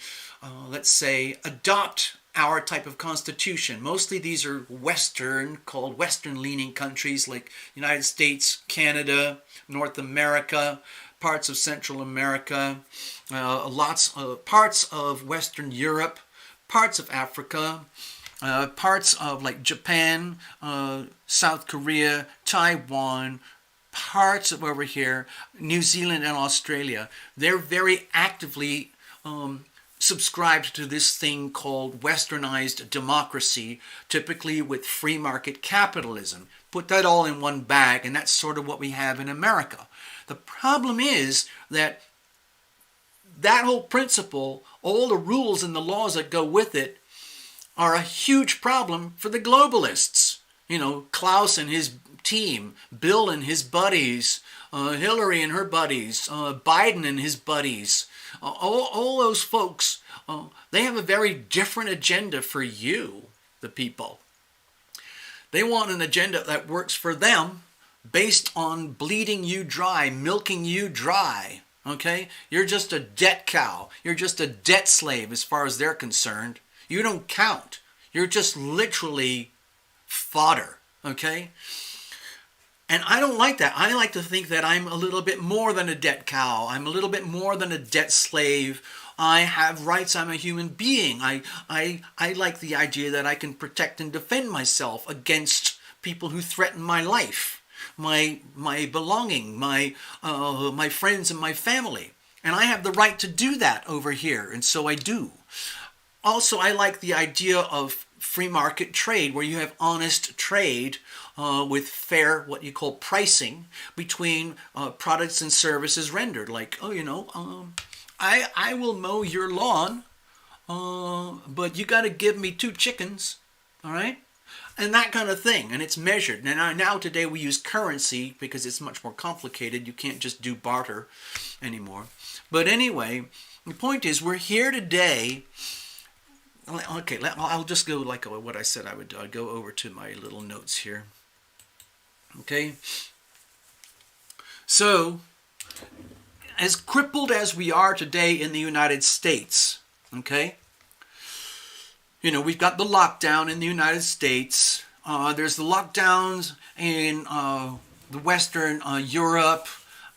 let's say, adopt our type of constitution. Mostly these are Western, called Western-leaning countries like United States, Canada, North America, parts of Central America, parts of Western Europe, parts of Africa, parts of like Japan, South Korea, Taiwan, parts of over here, New Zealand and Australia. They're very actively subscribed to this thing called westernized democracy, typically with free market capitalism. Put that all in one bag, and that's sort of what we have in America. The problem is that whole principle, all the rules and the laws that go with it, are a huge problem for the globalists. You know, Klaus and his team, Bill and his buddies, Hillary and her buddies, Biden and his buddies, all those folks, they have a very different agenda for you, the people. They want an agenda that works for them. based on bleeding you dry, milking you dry. Okay? You're just a debt cow. You're just a debt slave as far as they're concerned. You don't count. You're just literally fodder. Okay? And I don't like that. I like to think that I'm a little bit more than a debt cow. I'm a little bit more than a debt slave. I have rights. I'm a human being. I like the idea that I can protect and defend myself against people who threaten my life, my belonging, my friends and my family. And I have the right to do that over here, and so I do. Also, I like the idea of free market trade, where you have honest trade with fair, what you call pricing, between products and services rendered. Like, I will mow your lawn, but you got to give me 2 chickens, all right? And that kind of thing, and it's measured. Now today we use currency because it's much more complicated. You can't just do barter anymore. But anyway, the point is we're here today. Okay, I'll just go like what I said I would do. I'll go over to my little notes here. Okay? So, as crippled as we are today in the United States, okay? We've got the lockdown in the United States. There's the lockdowns in the Western Europe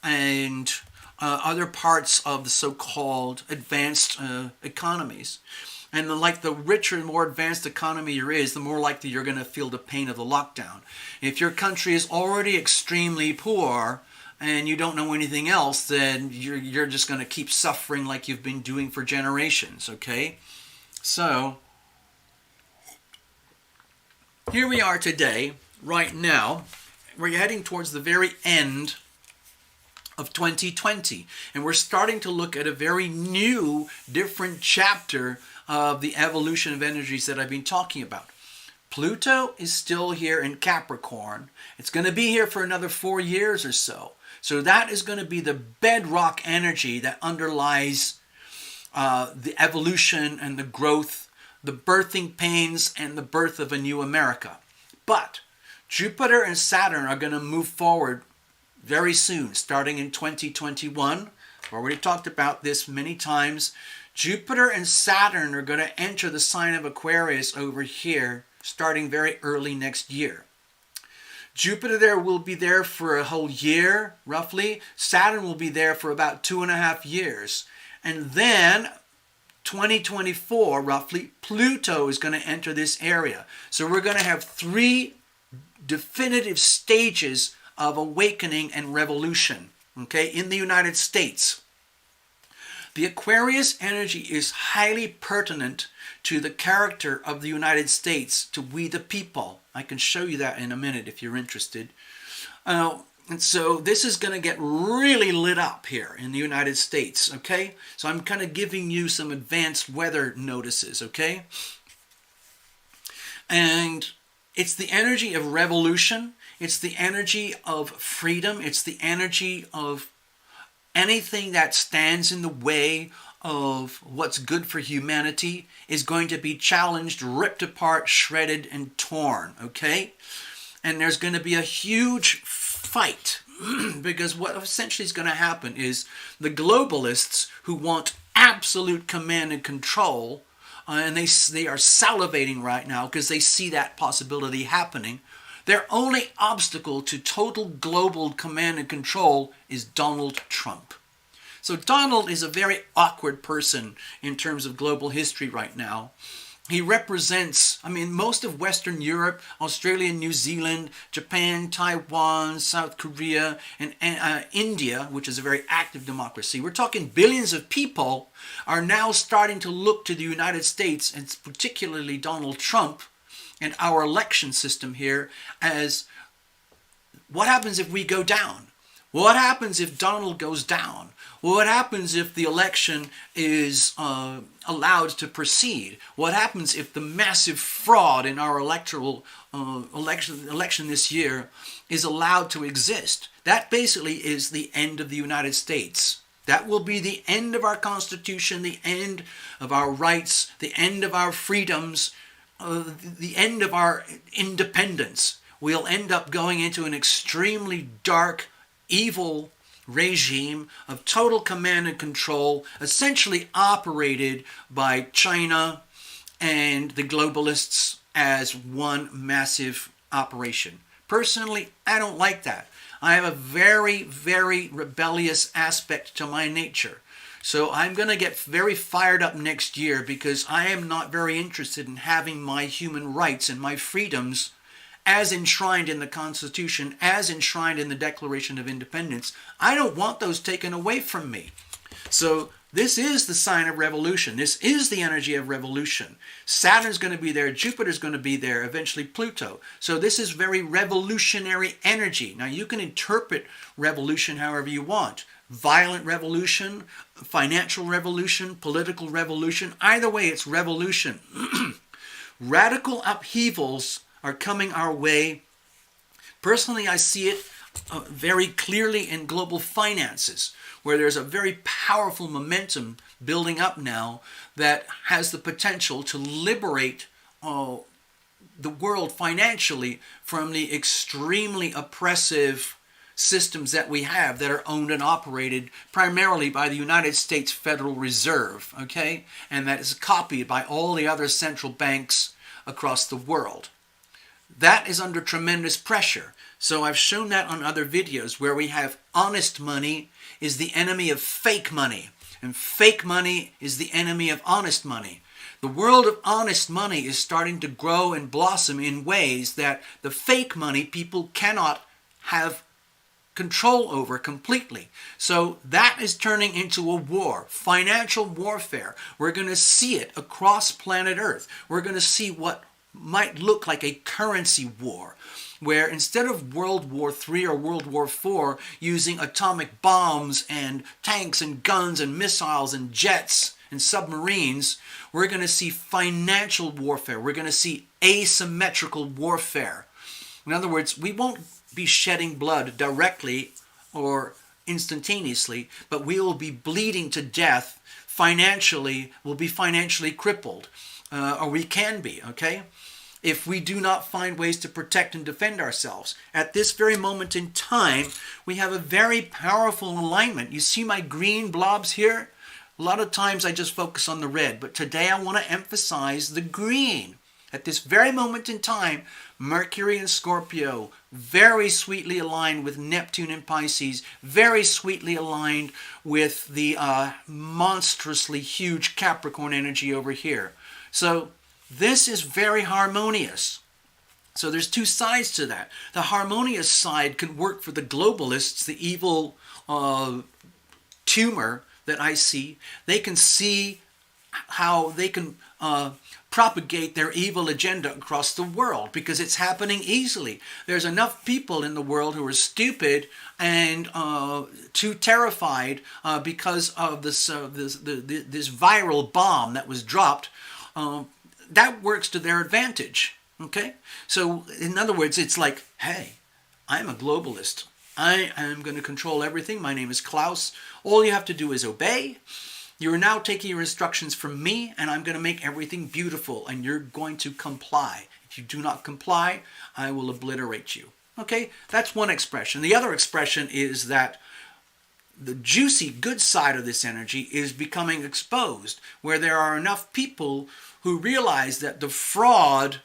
and other parts of the so-called advanced economies. And the richer and more advanced economy is, the more likely you're going to feel the pain of the lockdown. If your country is already extremely poor and you don't know anything else, then you're just going to keep suffering like you've been doing for generations, okay? So, here we are today, right now. We're heading towards the very end of 2020. And we're starting to look at a very new, different chapter of the evolution of energies that I've been talking about. Pluto is still here in Capricorn. It's going to be here for another 4 years or so. So that is going to be the bedrock energy that underlies the evolution and the growth, the birthing pains, and the birth of a new America. But Jupiter and Saturn are going to move forward very soon, starting in 2021. I've already talked about this many times. Jupiter and Saturn are going to enter the sign of Aquarius over here, starting very early next year. Jupiter will be there for a whole year, roughly. Saturn will be there for about 2.5 years. And then 2024, roughly, Pluto is going to enter this area. So we're going to have 3 definitive stages of awakening and revolution, okay, in the United States. The Aquarius energy is highly pertinent to the character of the United States, to we the people. I can show you that in a minute if you're interested. And so this is going to get really lit up here in the United States, okay? So I'm kind of giving you some advanced weather notices, okay? And it's the energy of revolution. It's the energy of freedom. It's the energy of anything that stands in the way of what's good for humanity is going to be challenged, ripped apart, shredded, and torn, okay? And there's going to be a huge fight because what essentially is going to happen is the globalists who want absolute command and control, and they are salivating right now because they see that possibility happening. Their only obstacle to total global command and control is Donald Trump. So Donald is a very awkward person in terms of global history right now. He represents, most of Western Europe, Australia, New Zealand, Japan, Taiwan, South Korea, and India, which is a very active democracy. We're talking billions of people are now starting to look to the United States, and particularly Donald Trump, and our election system here as what happens if we go down? What happens if Donald goes down? What happens if the election is allowed to proceed? What happens if the massive fraud in our electoral election this year is allowed to exist? That basically is the end of the United States. That will be the end of our Constitution, the end of our rights, the end of our freedoms, the end of our independence. we'll end up going into an extremely dark, evil regime of total command and control, essentially operated by China and the globalists as one massive operation. Personally, I don't like that. I have a very, very rebellious aspect to my nature. So I'm going to get very fired up next year because I am not very interested in having my human rights and my freedoms as enshrined in the Constitution, as enshrined in the Declaration of Independence. I don't want those taken away from me. So this is the sign of revolution. This is the energy of revolution. Saturn's going to be there. Jupiter's going to be there. Eventually Pluto. So this is very revolutionary energy. Now you can interpret revolution however you want. Violent revolution, financial revolution, political revolution. Either way, it's revolution. Radical upheavals are coming our way. Personally, I see it very clearly in global finances, where there's a very powerful momentum building up now that has the potential to liberate the world financially from the extremely oppressive systems that we have that are owned and operated primarily by the United States Federal Reserve, okay? And that is copied by all the other central banks across the world. That is under tremendous pressure. So I've shown that on other videos where we have honest money is the enemy of fake money, and fake money is the enemy of honest money. The world of honest money is starting to grow and blossom in ways that the fake money people cannot have control over completely. So that is turning into a war, financial warfare. We're going to see it across planet Earth. We're going to see what might look like a currency war, where instead of World War III or World War IV using atomic bombs and tanks and guns and missiles and jets and submarines, we're going to see financial warfare. We're going to see asymmetrical warfare. In other words, we won't be shedding blood directly or instantaneously, but we will be bleeding to death financially. We'll be financially crippled, or we can be, okay? If we do not find ways to protect and defend ourselves. At this very moment in time, we have a very powerful alignment. You see my green blobs here? A lot of times I just focus on the red, but today I want to emphasize the green. At this very moment in time, Mercury in Scorpio, very sweetly aligned with Neptune in Pisces, very sweetly aligned with the monstrously huge Capricorn energy over here. So this is very harmonious. So there's two sides to that. The harmonious side can work for the globalists, the evil tumor that I see. They can see how they can propagate their evil agenda across the world because it's happening easily. There's enough people in the world who are stupid and too terrified because of this viral bomb that was dropped. That works to their advantage, okay? So, in other words, it's like, hey, I'm a globalist. I am going to control everything. My name is Klaus. All you have to do is obey. You're now taking your instructions from me, and I'm going to make everything beautiful, and you're going to comply. If you do not comply, I will obliterate you. Okay? That's one expression. The other expression is that the juicy, good side of this energy is becoming exposed, where there are enough people who realize that the fraud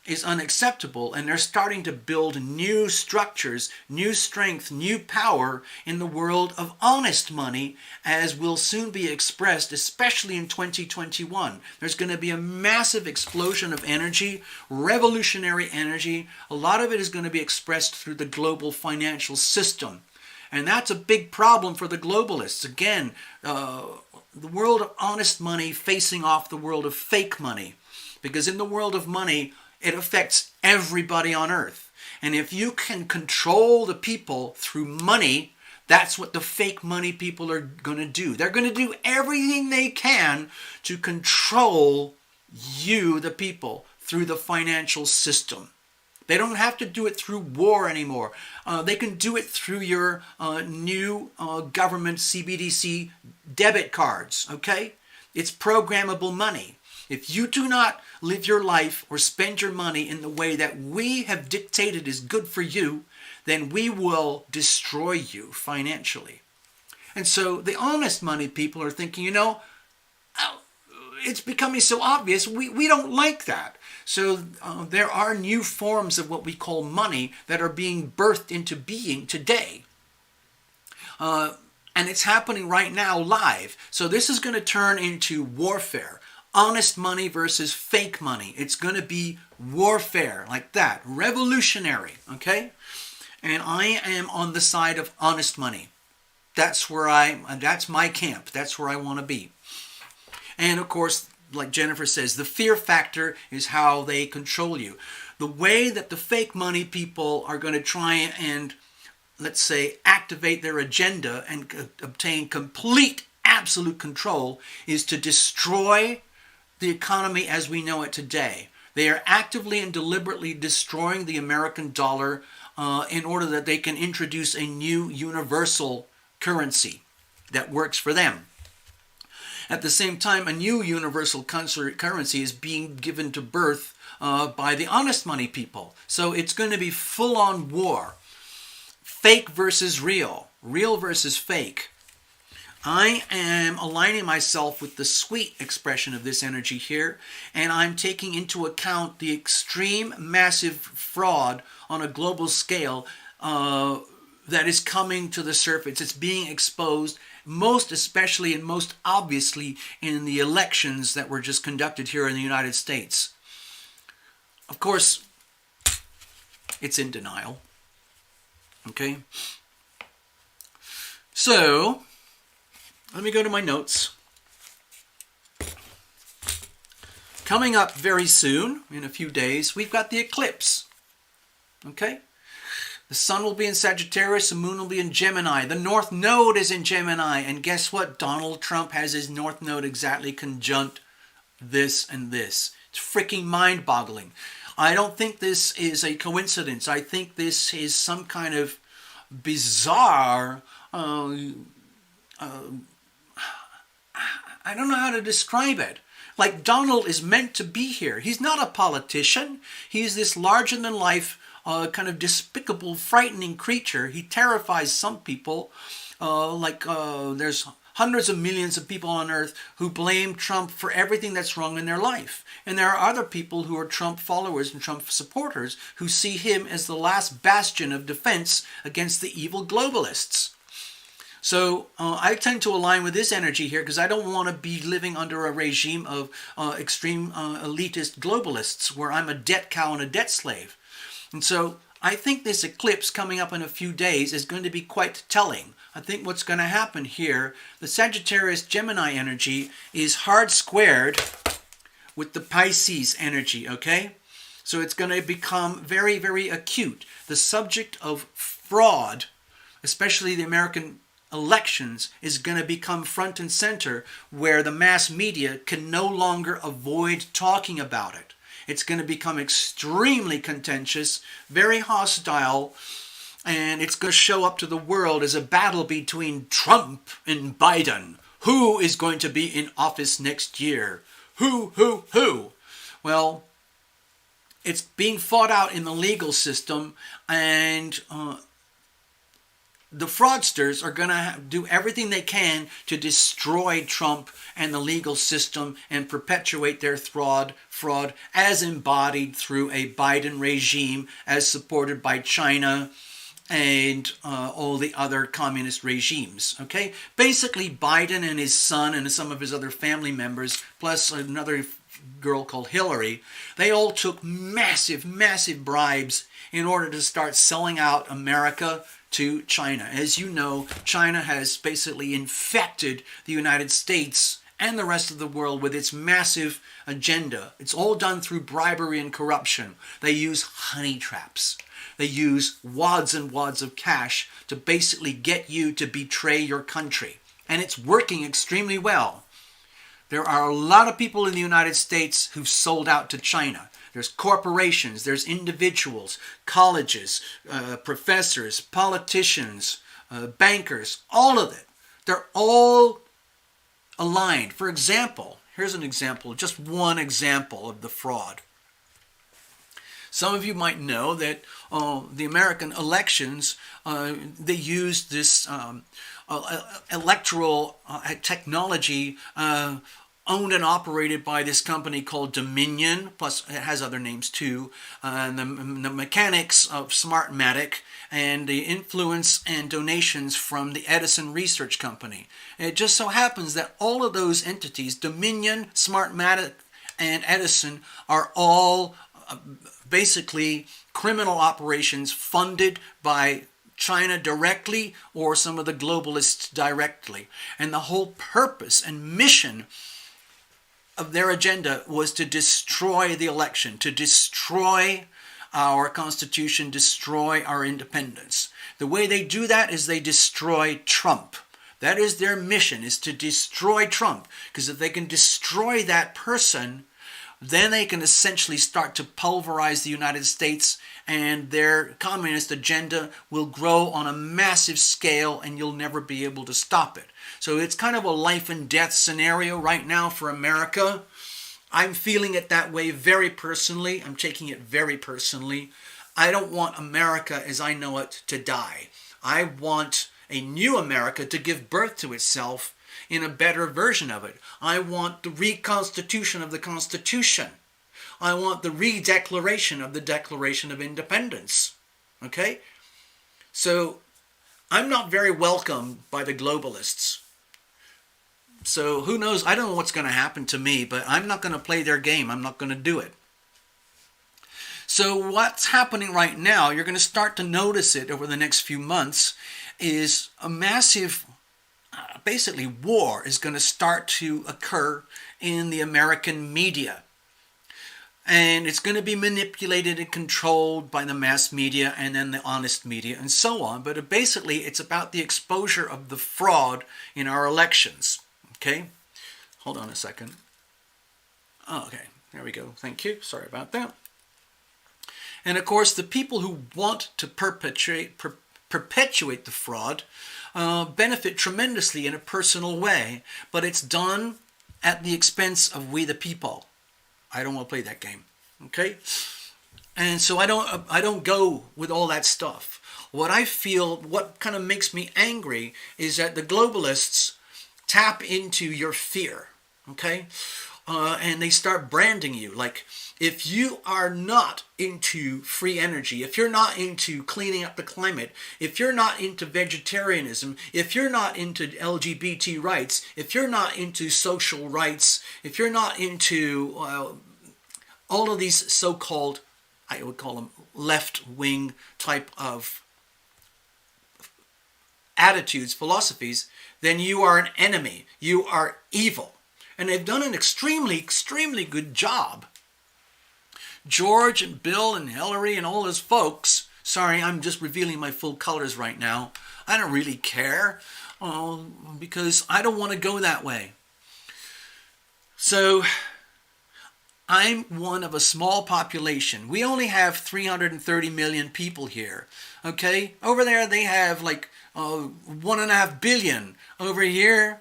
is unacceptable, and they're starting to build new structures, new strength, new power in the world of honest money, as will soon be expressed, especially in 2021. There's going to be a massive explosion of energy, revolutionary energy. A lot of it is going to be expressed through the global financial system. And that's a big problem for the globalists. Again, the world of honest money facing off the world of fake money. Because in the world of money, it affects everybody on earth. And if you can control the people through money, that's what the fake money people are going to do. They're going to do everything they can to control you, the people, through the financial system. They don't have to do it through war anymore. They can do it through your new government CBDC debit cards, okay? It's programmable money. If you do not live your life or spend your money in the way that we have dictated is good for you, then we will destroy you financially. And so the honest money people are thinking, it's becoming so obvious, we don't like that. So there are new forms of what we call money that are being birthed into being today. And it's happening right now live. So this is going to turn into warfare. Honest money versus fake money. It's going to be warfare like that. Revolutionary, okay? And I am on the side of honest money. That's my camp. That's where I want to be. And of course, like Jennifer says, the fear factor is how they control you. The way that the fake money people are going to try and, let's say, activate their agenda and obtain complete, absolute control is to destroy the economy as we know it today. They are actively and deliberately destroying the American dollar in order that they can introduce a new universal currency that works for them. At the same time, a new universal currency is being given to birth by the honest money people. So it's going to be full-on war. Fake versus real. Real versus fake. I am aligning myself with the sweet expression of this energy here, and I'm taking into account the extreme, massive fraud on a global scale that is coming to the surface. It's being exposed, most especially and most obviously in the elections that were just conducted here in the United States. Of course, it's in denial. Okay? So, let me go to my notes. Coming up very soon, in a few days, we've got the eclipse. Okay? The sun will be in Sagittarius, the moon will be in Gemini. The North Node is in Gemini. And guess what? Donald Trump has his North Node exactly conjunct this and this. It's freaking mind-boggling. I don't think this is a coincidence. I think this is some kind of bizarre... I don't know how to describe it. Like Donald is meant to be here. He's not a politician. He's this larger-than-life, kind of despicable, frightening creature. He terrifies some people. There's hundreds of millions of people on Earth who blame Trump for everything that's wrong in their life. And there are other people who are Trump followers and Trump supporters who see him as the last bastion of defense against the evil globalists. So I tend to align with this energy here because I don't want to be living under a regime of extreme elitist globalists where I'm a debt cow and a debt slave. And so I think this eclipse coming up in a few days is going to be quite telling. I think what's going to happen here, the Sagittarius-Gemini energy is hard squared with the Pisces energy, okay? So it's going to become very, very acute. The subject of fraud, especially the American elections, is going to become front and center where the mass media can no longer avoid talking about it. It's going to become extremely contentious, very hostile, and it's going to show up to the world as a battle between Trump and Biden. Who is going to be in office next year? Who? Well, it's being fought out in the legal system, and the fraudsters are going to do everything they can to destroy Trump and the legal system and perpetuate their fraud as embodied through a Biden regime as supported by China and all the other communist regimes. Okay? Basically, Biden and his son and some of his other family members, plus another girl called Hillary, they all took massive, massive bribes in order to start selling out America to China. As you know, China has basically infected the United States and the rest of the world with its massive agenda. It's all done through bribery and corruption. They use honey traps. They use wads and wads of cash to basically get you to betray your country. And it's working extremely well. There are a lot of people in the United States who've sold out to China. There's corporations, there's individuals, colleges, professors, politicians, bankers, all of it. They're all aligned. For example, Here's an example, just one example of the fraud. Some of you might know that the American elections, they use this electoral technology owned and operated by this company called Dominion, plus it has other names too, and the mechanics of Smartmatic, and the influence and donations from the Edison Research Company. And it just so happens that all of those entities, Dominion, Smartmatic, and Edison, are all basically criminal operations funded by China directly or some of the globalists directly. And the whole purpose and mission of their agenda was to destroy the election, to destroy our Constitution, destroy our independence. The way they do that is they destroy Trump. That is their mission, is to destroy Trump. Because if they can destroy that person, then they can essentially start to pulverize the United States, and their communist agenda will grow on a massive scale, and you'll never be able to stop it. So it's kind of a life and death scenario right now for America. I'm feeling it that way very personally. I'm taking it very personally. I don't want America as I know it to die. I want a new America to give birth to itself in a better version of it. I want the reconstitution of the Constitution. I want the redeclaration of the Declaration of Independence. Okay? So I'm not very welcome by the globalists. So who knows? I don't know what's going to happen to me, but I'm not going to play their game. I'm not going to do it. So what's happening right now, you're going to start to notice it over the next few months, is a massive basically war is going to start to occur in the American media. And it's going to be manipulated and controlled by the mass media and then the honest media and so on. But basically, it's about the exposure of the fraud in our elections. Okay? Hold on a second. Oh, okay. There we go. Thank you. Sorry about that. And of course, the people who want to perpetuate the fraud benefit tremendously in a personal way, but it's done at the expense of we the people. I don't want to play that game, okay? And so I don't go with all that stuff. What I feel, what kind of makes me angry, is that the globalists tap into your fear, okay? And they start branding you. Like, if you are not into free energy, if you're not into cleaning up the climate, if you're not into vegetarianism, if you're not into LGBT rights, if you're not into social rights, if you're not into all of these so-called, I would call them left-wing type of attitudes, philosophies, then you are an enemy. You are evil. And they've done an extremely, extremely good job. George and Bill and Hillary and all those folks, sorry, I'm just revealing my full colors right now. I don't really care because I don't want to go that way. So I'm one of a small population. We only have 330 million people here. Okay? Over there they have like 1.5 billion. Over here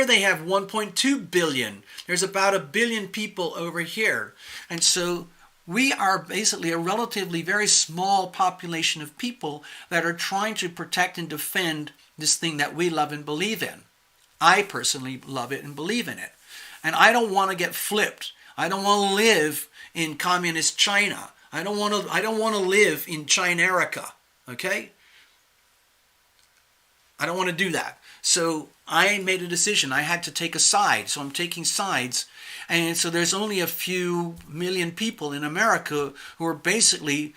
they have 1.2 billion. There's about 1 billion people over here. And so we are basically a relatively very small population of people that are trying to protect and defend this thing that we love and believe in. I personally love it and believe in it. And I don't want to get flipped. I don't want to live in communist China. I don't want to live in China-America. Okay? I don't want to do that. So I made a decision. I had to take a side. So I'm taking sides. And so there's only a few million people in America who are basically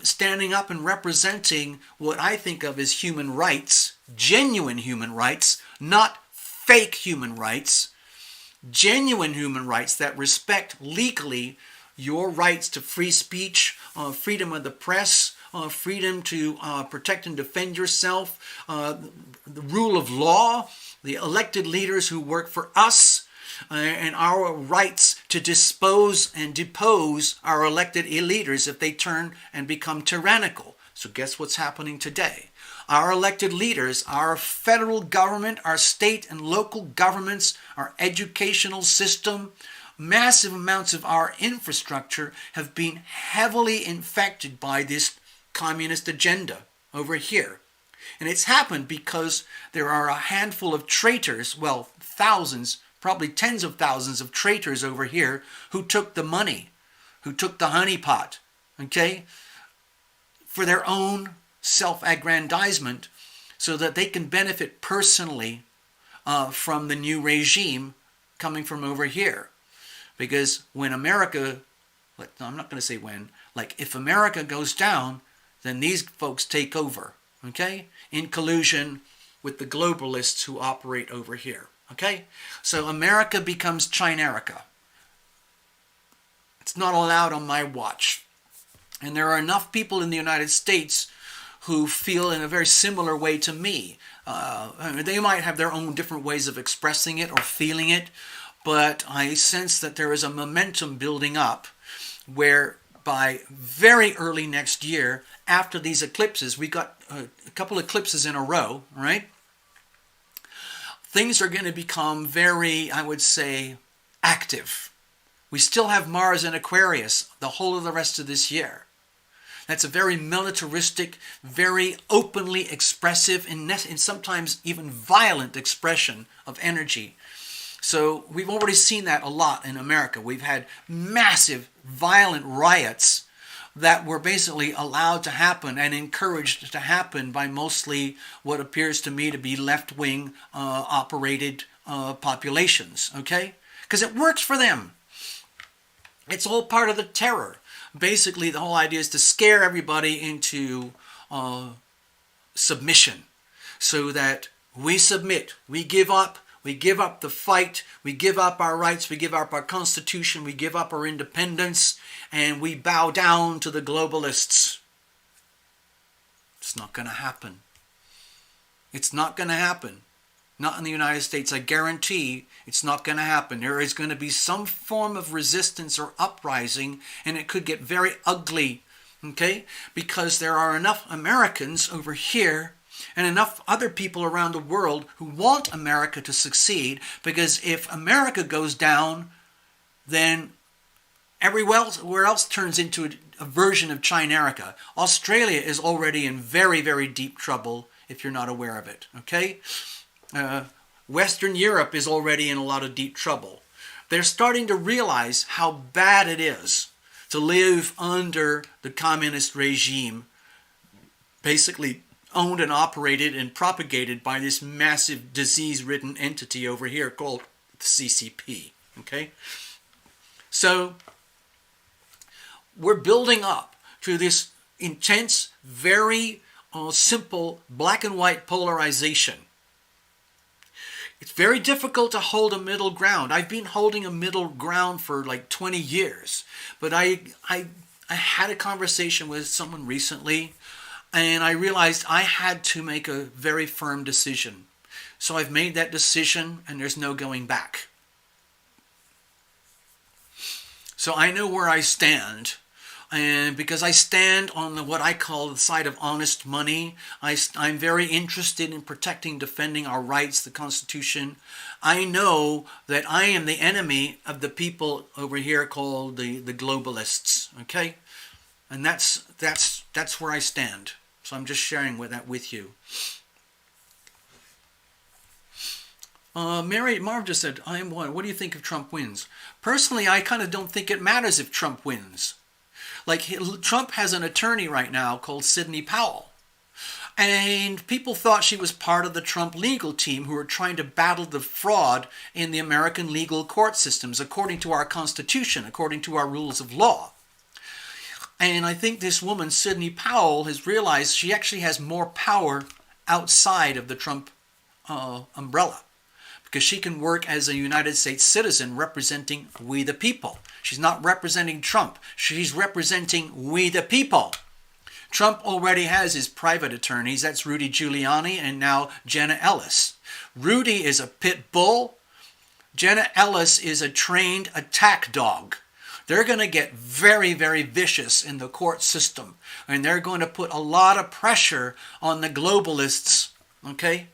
standing up and representing what I think of as human rights, genuine human rights, not fake human rights, genuine human rights that respect legally your rights to free speech, freedom of the press, freedom to protect and defend yourself, the rule of law, the elected leaders who work for us, and our rights to dispose and depose our elected leaders if they turn and become tyrannical. So guess what's happening today? Our elected leaders, our federal government, our state and local governments, our educational system, massive amounts of our infrastructure have been heavily infected by this communist agenda over here. And it's happened because there are a handful of traitors, well, thousands, probably tens of thousands of traitors over here who took the money, who took the honeypot, okay, for their own self-aggrandizement so that they can benefit personally from the new regime coming from over here. Because when America, I'm not going to say when, like if America goes down, then these folks take over, okay, in collusion with the globalists who operate over here, okay? So America becomes Chinerica. It's not allowed on my watch. And there are enough people in the United States who feel in a very similar way to me. They might have their own different ways of expressing it or feeling it, but I sense that there is a momentum building up where by very early next year, after these eclipses, we got a couple eclipses in a row, right? Things are going to become very, I would say, active. We still have Mars in Aquarius the whole of the rest of this year. That's a very militaristic, very openly expressive, and sometimes even violent expression of energy. So we've already seen that a lot in America. We've had massive, violent riots that were basically allowed to happen and encouraged to happen by mostly what appears to me to be left-wing operated populations, okay? Because it works for them. It's all part of the terror. Basically, the whole idea is to scare everybody into submission so that we submit, we give up the fight, we give up our rights, we give up our constitution, we give up our independence, and we bow down to the globalists. It's not going to happen. It's not going to happen. Not in the United States. I guarantee it's not going to happen. There is going to be some form of resistance or uprising, and it could get very ugly, okay? Because there are enough Americans over here and enough other people around the world who want America to succeed, because if America goes down, then everywhere else turns into a version of Chinerica. Australia is already in very, very deep trouble if you're not aware of it, okay? Western Europe is already in a lot of deep trouble. They're starting to realize how bad it is to live under the communist regime, basically owned and operated and propagated by this massive disease-ridden entity over here called the CCP. Okay? So we're building up to this intense, very simple black and white polarization. It's very difficult to hold a middle ground. I've been holding a middle ground for like 20 years. But I had a conversation with someone recently, and I realized I had to make a very firm decision. So I've made that decision, and there's no going back. So I know where I stand. And because I stand on what I call the side of honest money, I'm very interested in protecting, defending our rights, the Constitution. I know that I am the enemy of the people over here called the globalists, okay? And that's where I stand. So I'm just sharing that with you. Marv just said, I am one. What do you think if Trump wins? Personally, I kind of don't think it matters if Trump wins. Like, Trump has an attorney right now called Sidney Powell. And people thought she was part of the Trump legal team who were trying to battle the fraud in the American legal court systems, according to our Constitution, according to our rules of law. And I think this woman, Sidney Powell, has realized she actually has more power outside of the Trump umbrella, because she can work as a United States citizen representing we the people. She's not representing Trump. She's representing we the people. Trump already has his private attorneys. That's Rudy Giuliani and now Jenna Ellis. Rudy is a pit bull. Jenna Ellis is a trained attack dog. They're going to get very, very vicious in the court system. And they're going to put a lot of pressure on the globalists, okay,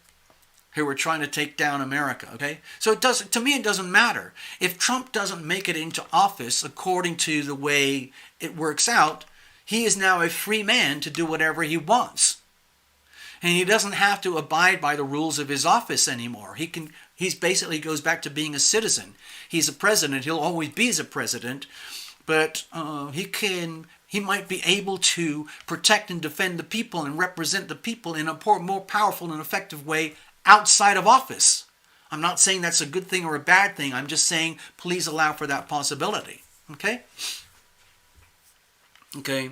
who are trying to take down America, okay? So to me, it doesn't matter. If Trump doesn't make it into office according to the way it works out, he is now a free man to do whatever he wants. And he doesn't have to abide by the rules of his office anymore. He's basically goes back to being a citizen. He's a president. He'll always be as a president, but he might be able to protect and defend the people and represent the people in a more powerful and effective way outside of office. I'm not saying that's a good thing or a bad thing. I'm just saying please allow for that possibility. Okay? Okay.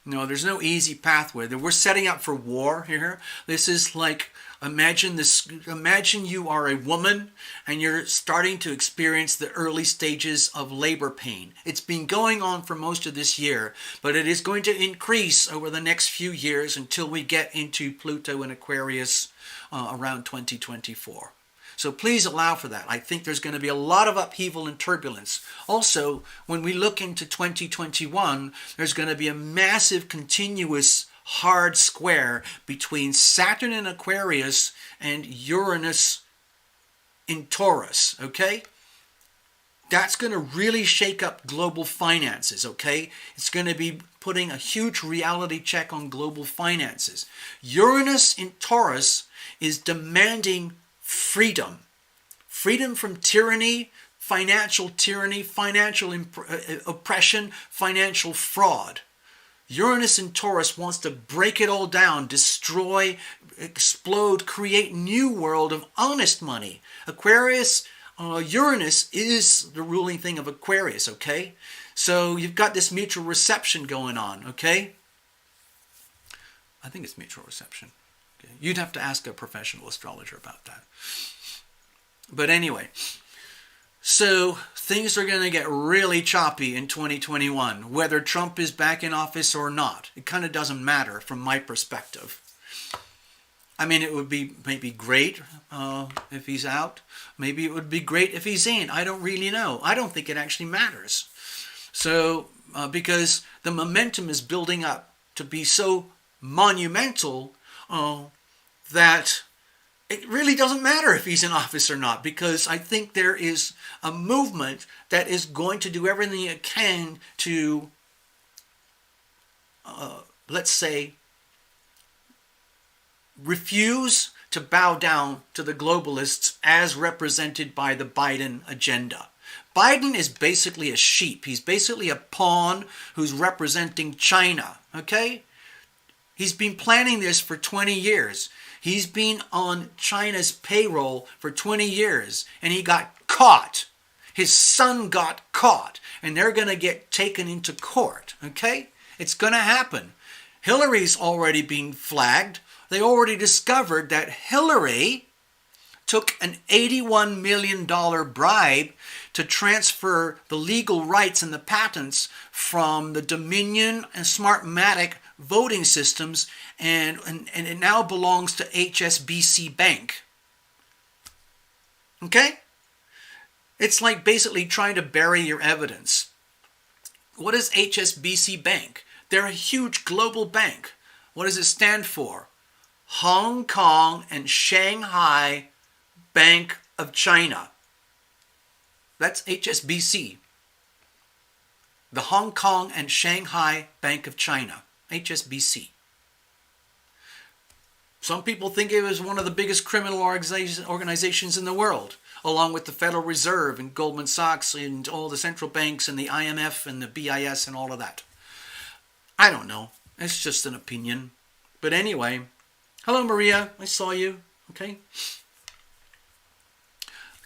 No, there's no easy pathway. We're setting up for war here. This is like, imagine you are a woman and you're starting to experience the early stages of labor pain. It's been going on for most of this year, but it is going to increase over the next few years until we get into Pluto and Aquarius around 2024. So please allow for that. I think there's going to be a lot of upheaval and turbulence. Also, when we look into 2021, there's going to be a massive continuous hard square between Saturn in Aquarius and Uranus in Taurus, okay? That's going to really shake up global finances, okay? It's going to be putting a huge reality check on global finances. Uranus in Taurus is demanding freedom. Freedom from tyranny, financial oppression, financial fraud. Uranus in Taurus wants to break it all down, destroy, explode, create new world of honest money. Aquarius, Uranus is the ruling thing of Aquarius, okay? So you've got this mutual reception going on, okay? I think it's mutual reception. Okay. You'd have to ask a professional astrologer about that. But anyway, so things are going to get really choppy in 2021, whether Trump is back in office or not. It kind of doesn't matter from my perspective. I mean, it would be maybe great if he's out. Maybe it would be great if he's in. I don't really know. I don't think it actually matters. So, because the momentum is building up to be so monumental that it really doesn't matter if he's in office or not, because I think there is a movement that is going to do everything it can to, let's say, refuse to bow down to the globalists as represented by the Biden agenda. Biden is basically a sheep. He's basically a pawn who's representing China, okay? He's been planning this for 20 years. He's been on China's payroll for 20 years, and he got caught. His son got caught, and they're going to get taken into court, okay? It's going to happen. Hillary's already been flagged. They already discovered that Hillary took an $81 million bribe to transfer the legal rights and the patents from the Dominion and Smartmatic voting systems, and it now belongs to HSBC Bank. Okay? It's like basically trying to bury your evidence. What is HSBC Bank? They're a huge global bank. What does it stand for? Hong Kong and Shanghai Bank of China. That's HSBC. The Hong Kong and Shanghai Bank of China. HSBC. Some people think it was one of the biggest criminal organizations in the world, along with the Federal Reserve and Goldman Sachs and all the central banks and the IMF and the BIS and all of that. I don't know. It's just an opinion. But anyway, hello Maria, I saw you. Okay,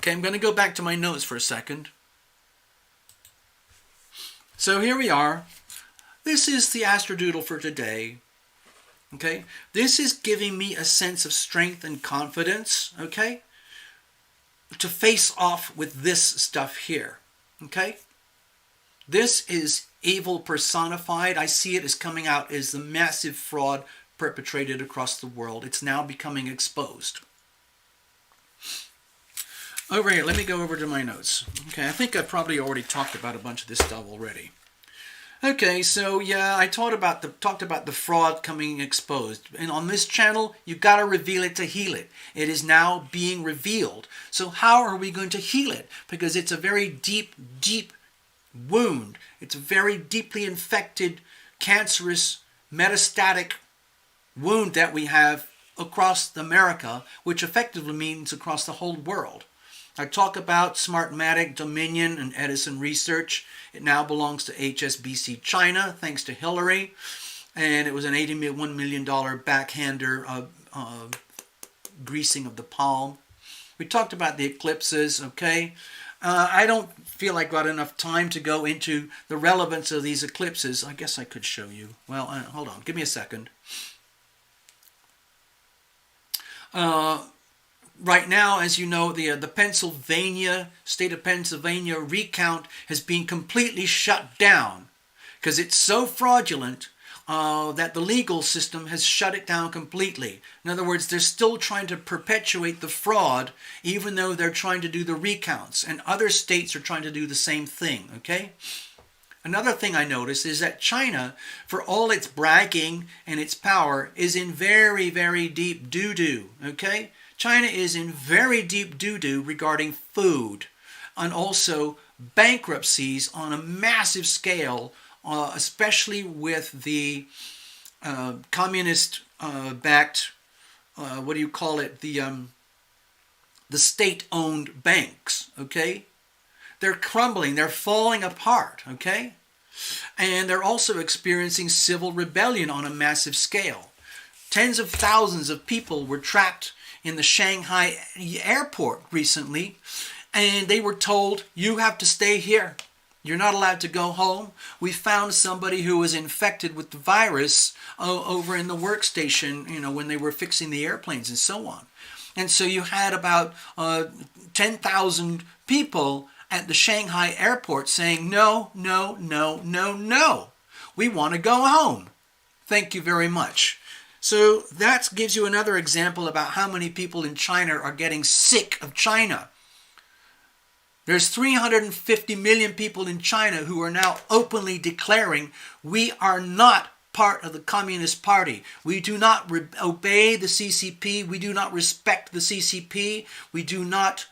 I'm going to go back to my notes for a second. So here we are. This is the Astrodoodle for today. Okay, this is giving me a sense of strength and confidence, okay, to face off with this stuff here, okay? This is evil personified. I see it as coming out as the massive fraud perpetrated across the world. It's now becoming exposed. Over here, let me go over to my notes. Okay, I think I've probably already talked about a bunch of this stuff already. Okay, so yeah, I talked about the fraud coming exposed. And on this channel, you got to reveal it to heal it. It is now being revealed. So how are we going to heal it? Because it's a very deep, deep wound. It's a very deeply infected, cancerous, metastatic wound that we have across America, which effectively means across the whole world. I talk about Smartmatic, Dominion, and Edison Research. It now belongs to HSBC China, thanks to Hillary. And it was an $81 million backhander greasing of the palm. We talked about the eclipses, okay? I don't feel like I got enough time to go into the relevance of these eclipses. I guess I could show you. Well, hold on. Give me a second. Right now, as you know, the state of Pennsylvania recount has been completely shut down because it's so fraudulent that the legal system has shut it down completely. In other words, they're still trying to perpetuate the fraud even though they're trying to do the recounts, and other states are trying to do the same thing, okay? Another thing I noticed is that China, for all its bragging and its power, is in very, very deep doo-doo, okay? China is in very deep doo-doo regarding food and also bankruptcies on a massive scale, especially with the communist-backed, the state-owned banks, okay? They're crumbling, they're falling apart, okay? And they're also experiencing civil rebellion on a massive scale. Tens of thousands of people were trapped in the Shanghai airport recently, and they were told, you have to stay here. You're not allowed to go home. We found somebody who was infected with the virus over in the workstation, when they were fixing the airplanes and so on. And so you had about 10,000 people at the Shanghai airport saying, no, no, no, no, no. We want to go home. Thank you very much. So that gives you another example about how many people in China are getting sick of China. There's 350 million people in China who are now openly declaring, we are not part of the Communist Party. We do not obey the CCP. We do not respect the CCP. We do not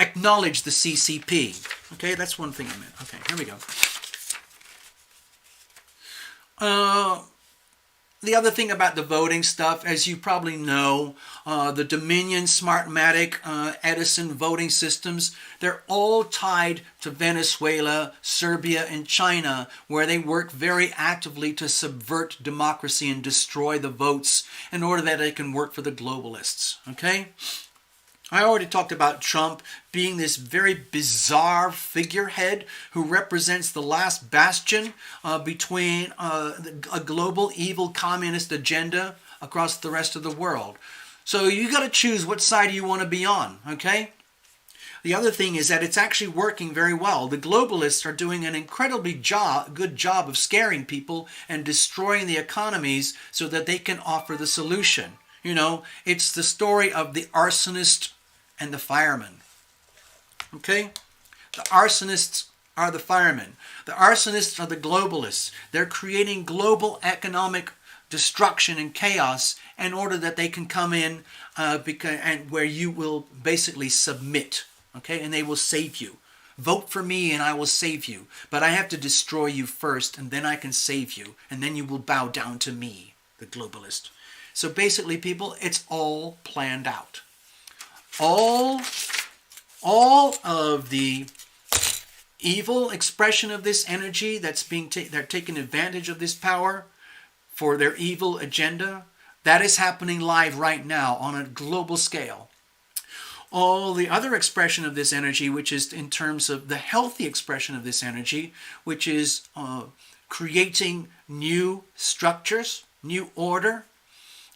acknowledge the CCP. Okay, that's one thing I meant. Okay, here we go. The other thing about the voting stuff, as you probably know, the Dominion, Smartmatic, Edison voting systems, they're all tied to Venezuela, Serbia, and China, where they work very actively to subvert democracy and destroy the votes in order that they can work for the globalists. Okay? I already talked about Trump being this very bizarre figurehead who represents the last bastion between a global evil communist agenda across the rest of the world. So you got to choose what side you want to be on, okay? The other thing is that it's actually working very well. The globalists are doing an incredibly good job of scaring people and destroying the economies so that they can offer the solution. It's the story of the arsonist and the firemen. Okay? The arsonists are the firemen. The arsonists are the globalists. They're creating global economic destruction and chaos in order that they can come in and where you will basically submit. Okay? And they will save you. Vote for me and I will save you. But I have to destroy you first and then I can save you. And then you will bow down to me, the globalist. So basically, people, it's all planned out. All of the evil expression of this energy that's they're taking advantage of this power for their evil agenda, that is happening live right now on a global scale. All the other expression of this energy, which is in terms of the healthy expression of this energy, which is creating new structures, new order,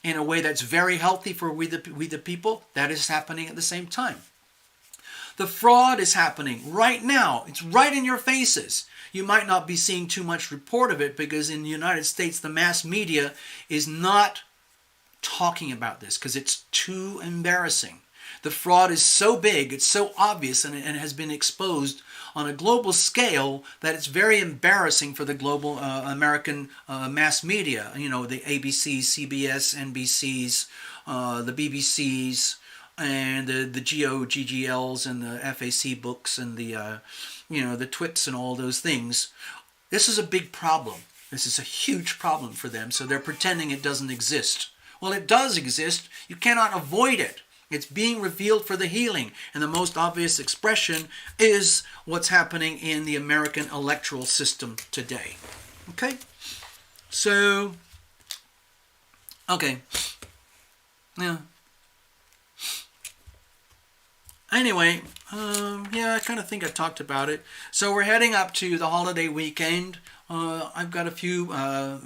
in a way that's very healthy for we the people, that is happening at the same time. The fraud is happening right now. It's right in your faces. You might not be seeing too much report of it because in the United States, the mass media is not talking about this because it's too embarrassing. The fraud is so big, it's so obvious, and it has been exposed on a global scale that it's very embarrassing for the global American mass media. You know, the ABCs, CBS, NBCs, the BBCs, and the GOGGLs and the FAC books and the the TWIPs and all those things. This is a big problem. This is a huge problem for them, so they're pretending it doesn't exist. Well, it does exist. You cannot avoid it. It's being revealed for the healing. And the most obvious expression is what's happening in the American electoral system today. Okay? So, okay. Yeah. Anyway, I kind of think I talked about it. So we're heading up to the holiday weekend. I've got a few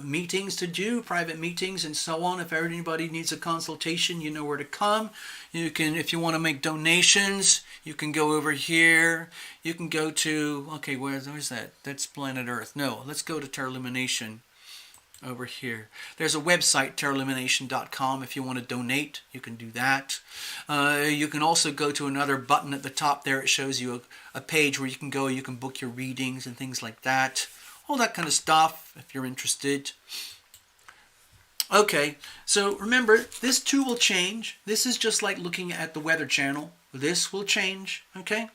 meetings to do, private meetings and so on. If anybody needs a consultation, you know where to come. You can, if you want to make donations, you can go over here. You can go to, okay, where's that? That's Planet Earth. No, let's go to Terrorlumination over here. There's a website, terrorlumination.com. If you want to donate, you can do that. You can also go to another button at the top there. It shows you a page where you can go, you can book your readings and things like that. All that kind of stuff, if you're interested. Okay, so remember, this too will change. This is just like looking at the Weather Channel. This will change, okay?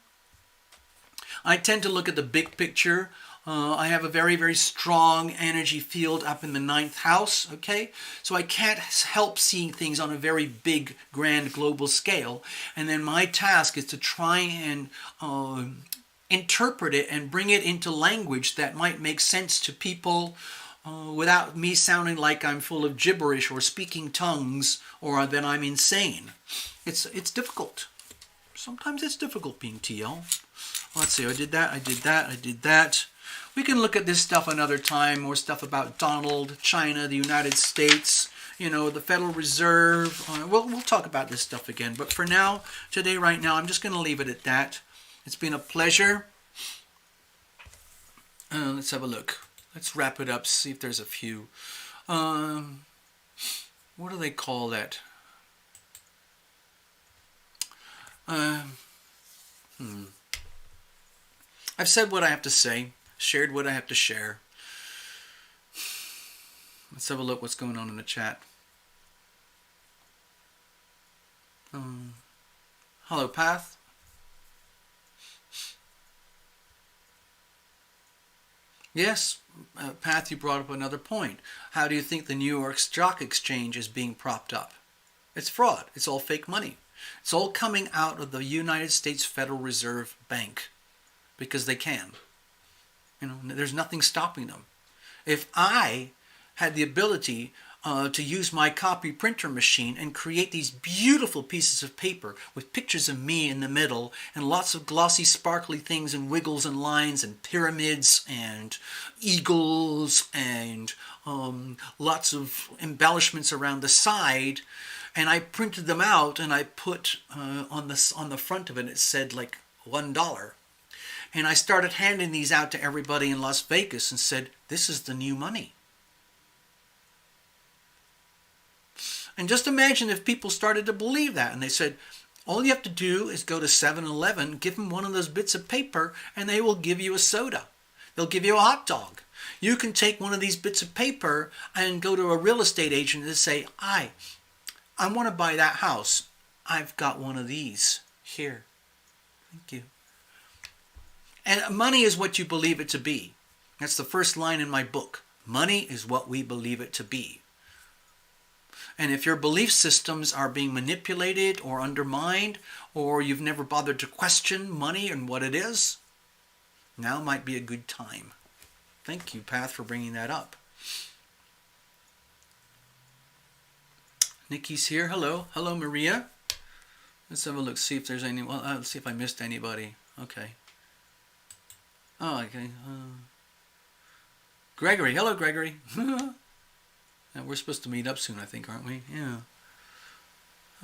I tend to look at the big picture. I have a very, very strong energy field up in the 9th house, okay? So I can't help seeing things on a very big, grand, global scale. And then my task is to try and interpret it and bring it into language that might make sense to people without me sounding like I'm full of gibberish or speaking tongues or that I'm insane. It's difficult. Sometimes it's difficult being TL. Let's see, I did that. We can look at this stuff another time, more stuff about Donald, China, the United States, the Federal Reserve. We'll talk about this stuff again. But for now, today, right now, I'm just going to leave it at that. It's been a pleasure. Let's have a look. Let's wrap it up, see if there's a few. What do they call that? I've said what I have to say, shared what I have to share. Let's have a look what's going on in the chat. Hello, Path. Yes, Path, you brought up another point. How do you think the New York Stock Exchange is being propped up? It's fraud. It's all fake money. It's all coming out of the United States Federal Reserve Bank because they can. There's nothing stopping them. If I had the ability to use my copy printer machine and create these beautiful pieces of paper with pictures of me in the middle and lots of glossy sparkly things and wiggles and lines and pyramids and eagles and lots of embellishments around the side, and I printed them out and I put on the front of it, it said like $1, and I started handing these out to everybody in Las Vegas and said, this is the new money. And just imagine if people started to believe that and they said, all you have to do is go to 7-Eleven, give them one of those bits of paper, and they will give you a soda. They'll give you a hot dog. You can take one of these bits of paper and go to a real estate agent and say, I want to buy that house. I've got one of these here. Thank you. And money is what you believe it to be. That's the first line in my book. Money is what we believe it to be. And if your belief systems are being manipulated or undermined, or you've never bothered to question money and what it is, now might be a good time. Thank you, Path, for bringing that up. Nikki's here. Hello. Hello, Maria. Let's have a look, see if there's any... Well, let's see if I missed anybody. Okay. Oh, okay. Gregory. Hello, Gregory. Yeah, we're supposed to meet up soon, I think, aren't we? Yeah.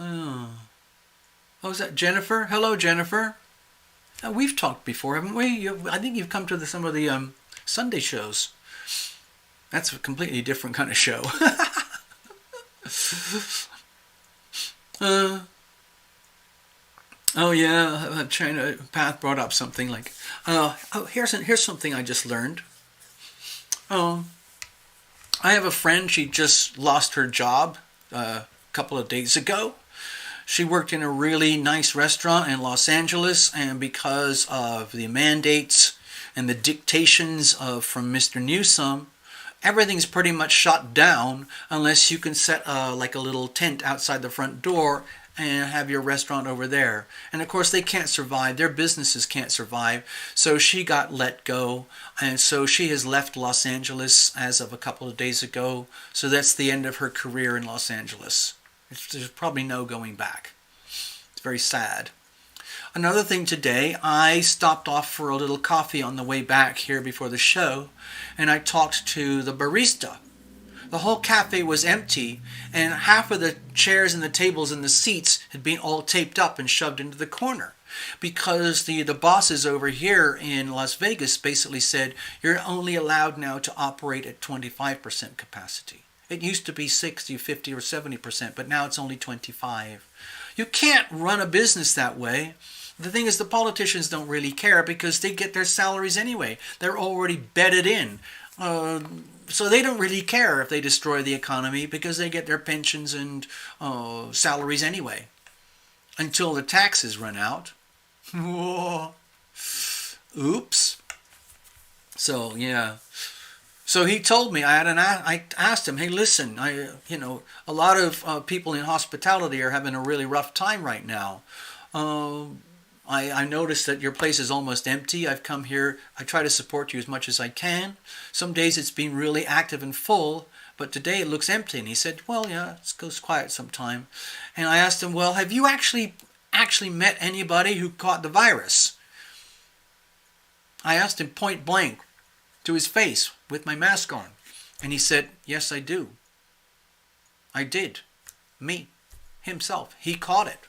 Oh, is that Jennifer? Hello, Jennifer. We've talked before, haven't we? I think you've come to some of the Sunday shows. That's a completely different kind of show. Oh yeah, China Path brought up something like, here's something I just learned. Um, I have a friend. She just lost her job a couple of days ago. She worked in a really nice restaurant in Los Angeles, and because of the mandates and the dictations from Mr. Newsom, everything's pretty much shut down unless you can set like a little tent outside the front door and have your restaurant over there. And of course, they can't survive. Their businesses can't survive. So she got let go. And so she has left Los Angeles as of a couple of days ago. So that's the end of her career in Los Angeles. There's probably no going back. It's very sad. Another thing today, I stopped off for a little coffee on the way back here before the show, and I talked to the barista. The whole cafe was empty, and half of the chairs and the tables and the seats had been all taped up and shoved into the corner. Because the bosses over here in Las Vegas basically said, you're only allowed now to operate at 25% capacity. It used to be 60, 50, or 70%, but now it's only 25. You can't run a business that way. The thing is, the politicians don't really care because they get their salaries anyway. They're already bedded in. So they don't really care if they destroy the economy because they get their pensions and salaries anyway. Until the taxes run out. Oops. So, yeah. So he told me, I asked him, hey, listen, a lot of people in hospitality are having a really rough time right now. I noticed that your place is almost empty. I've come here. I try to support you as much as I can. Some days it's been really active and full, but today it looks empty. And he said, well, yeah, it goes quiet sometime. And I asked him, well, have you actually met anybody who caught the virus? I asked him point blank to his face with my mask on. And he said, yes, I do. I did. Me. Himself. He caught it.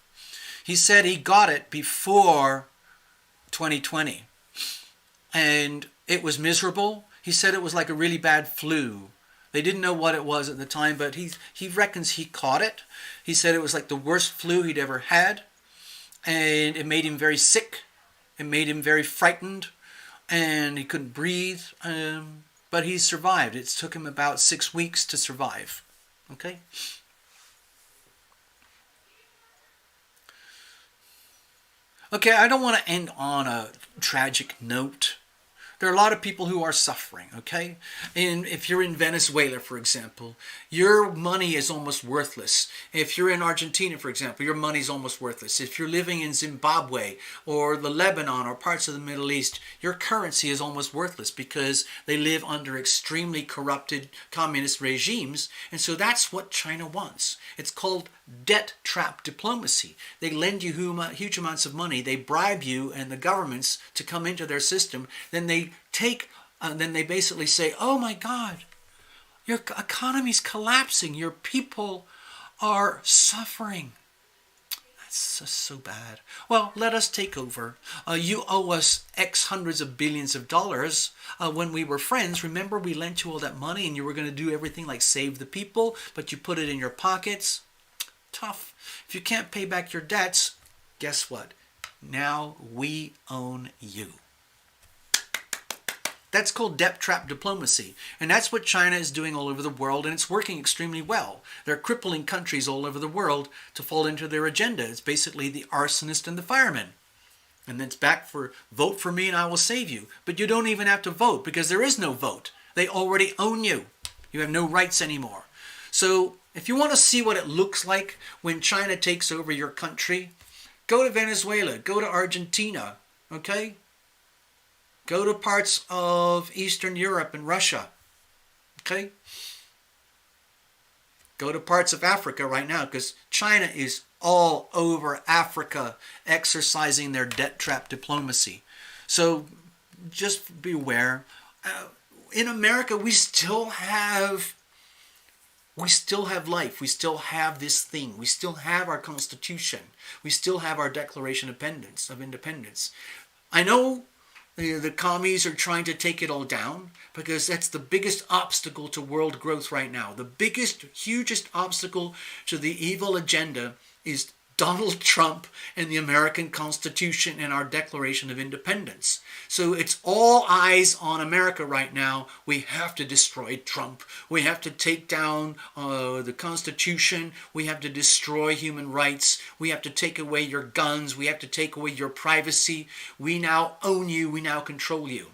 He said he got it before 2020. And it was miserable. He said it was like a really bad flu. They didn't know what it was at the time, but he reckons he caught it. He said it was like the worst flu he'd ever had. And it made him very sick. It made him very frightened. And he couldn't breathe. But he survived. It took him about 6 weeks to survive. Okay? Okay, I don't want to end on a tragic note. There are a lot of people who are suffering, okay? And if you're in Venezuela, for example, your money is almost worthless. If you're in Argentina, for example, your money is almost worthless. If you're living in Zimbabwe or the Lebanon or parts of the Middle East, your currency is almost worthless because they live under extremely corrupted communist regimes. And so that's what China wants. It's called debt trap diplomacy. They lend you huge amounts of money. They bribe you and the governments to come into their system. Then they basically say, oh my God, your economy's collapsing. Your people are suffering. That's just so bad. Well, let us take over. You owe us X hundreds of billions of dollars. When we were friends, remember we lent you all that money and you were going to do everything like save the people, but you put it in your pockets. Tough. If you can't pay back your debts, guess what? Now we own you. That's called debt trap diplomacy. And that's what China is doing all over the world, and it's working extremely well. They're crippling countries all over the world to fall into their agenda. It's basically the arsonist and the fireman. And then it's back for vote for me and I will save you. But you don't even have to vote because there is no vote. They already own you. You have no rights anymore. So if you want to see what it looks like when China takes over your country, go to Venezuela, go to Argentina, okay? Go to parts of Eastern Europe and Russia, okay? Go to parts of Africa right now because China is all over Africa exercising their debt trap diplomacy. So just beware. In America, we still have life. We still have this thing. We still have our Constitution. We still have our Declaration of Independence. I know the commies are trying to take it all down because that's the biggest obstacle to world growth right now. The biggest, hugest obstacle to the evil agenda is Donald Trump and the American Constitution and our Declaration of Independence. So it's all eyes on America right now. We have to destroy Trump. We have to take down the Constitution. We have to destroy human rights. We have to take away your guns. We have to take away your privacy. We now own you. We now control you.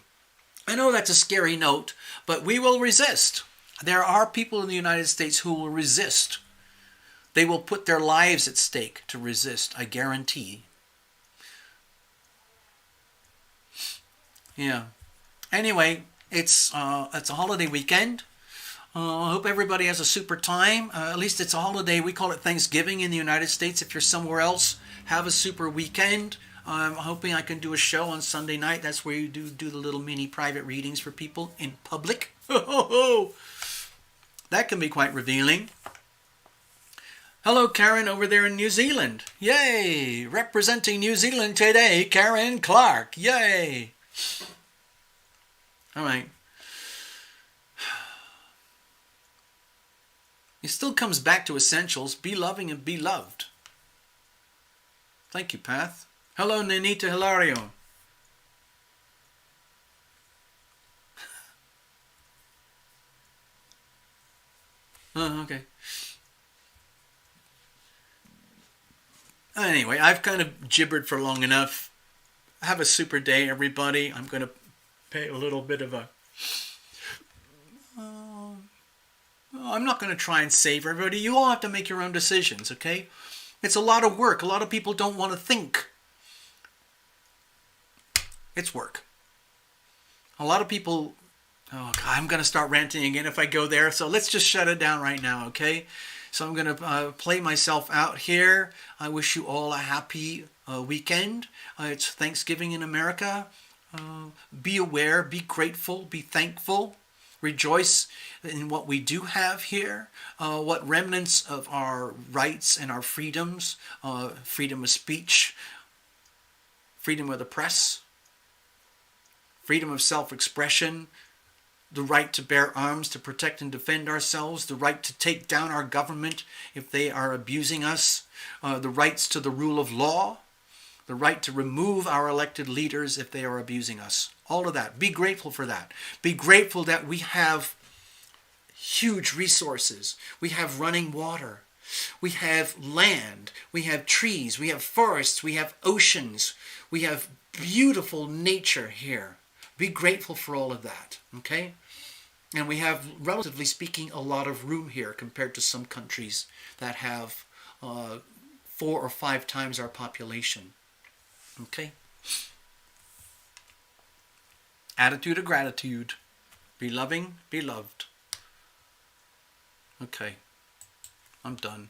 I know that's a scary note, but we will resist. There are people in the United States who will resist. They will put their lives at stake to resist, I guarantee. Yeah. Anyway, it's a holiday weekend. I hope everybody has a super time. At least it's a holiday. We call it Thanksgiving in the United States. If you're somewhere else, have a super weekend. I'm hoping I can do a show on Sunday night. That's where you do the little mini private readings for people in public. That can be quite revealing. Hello, Karen, over there in New Zealand. Yay! Representing New Zealand today, Karen Clark. Yay! All right. It still comes back to essentials. Be loving and be loved. Thank you, Path. Hello, Nanita Hilario. Oh, okay. Anyway, I've kind of gibbered for long enough. Have a super day, everybody. I'm going to pay a little bit of a... I'm not going to try and save everybody. You all have to make your own decisions, okay? It's a lot of work. A lot of people don't want to think. It's work. A lot of people... Oh, God, I'm going to start ranting again if I go there. So let's just shut it down right now, okay? So I'm going to play myself out here. I wish you all a happy weekend. It's Thanksgiving in America. Be aware, be grateful, be thankful. Rejoice in what we do have here, what remnants of our rights and our freedoms, freedom of speech, freedom of the press, freedom of self-expression, the right to bear arms to protect and defend ourselves, the right to take down our government if they are abusing us, the rights to the rule of law, the right to remove our elected leaders if they are abusing us. All of that. Be grateful for that. Be grateful that we have huge resources. We have running water. We have land. We have trees. We have forests. We have oceans. We have beautiful nature here. Be grateful for all of that, okay? And we have, relatively speaking, a lot of room here compared to some countries that have 4 or 5 times our population, okay? Attitude of gratitude. Be loving, be loved. Okay, I'm done.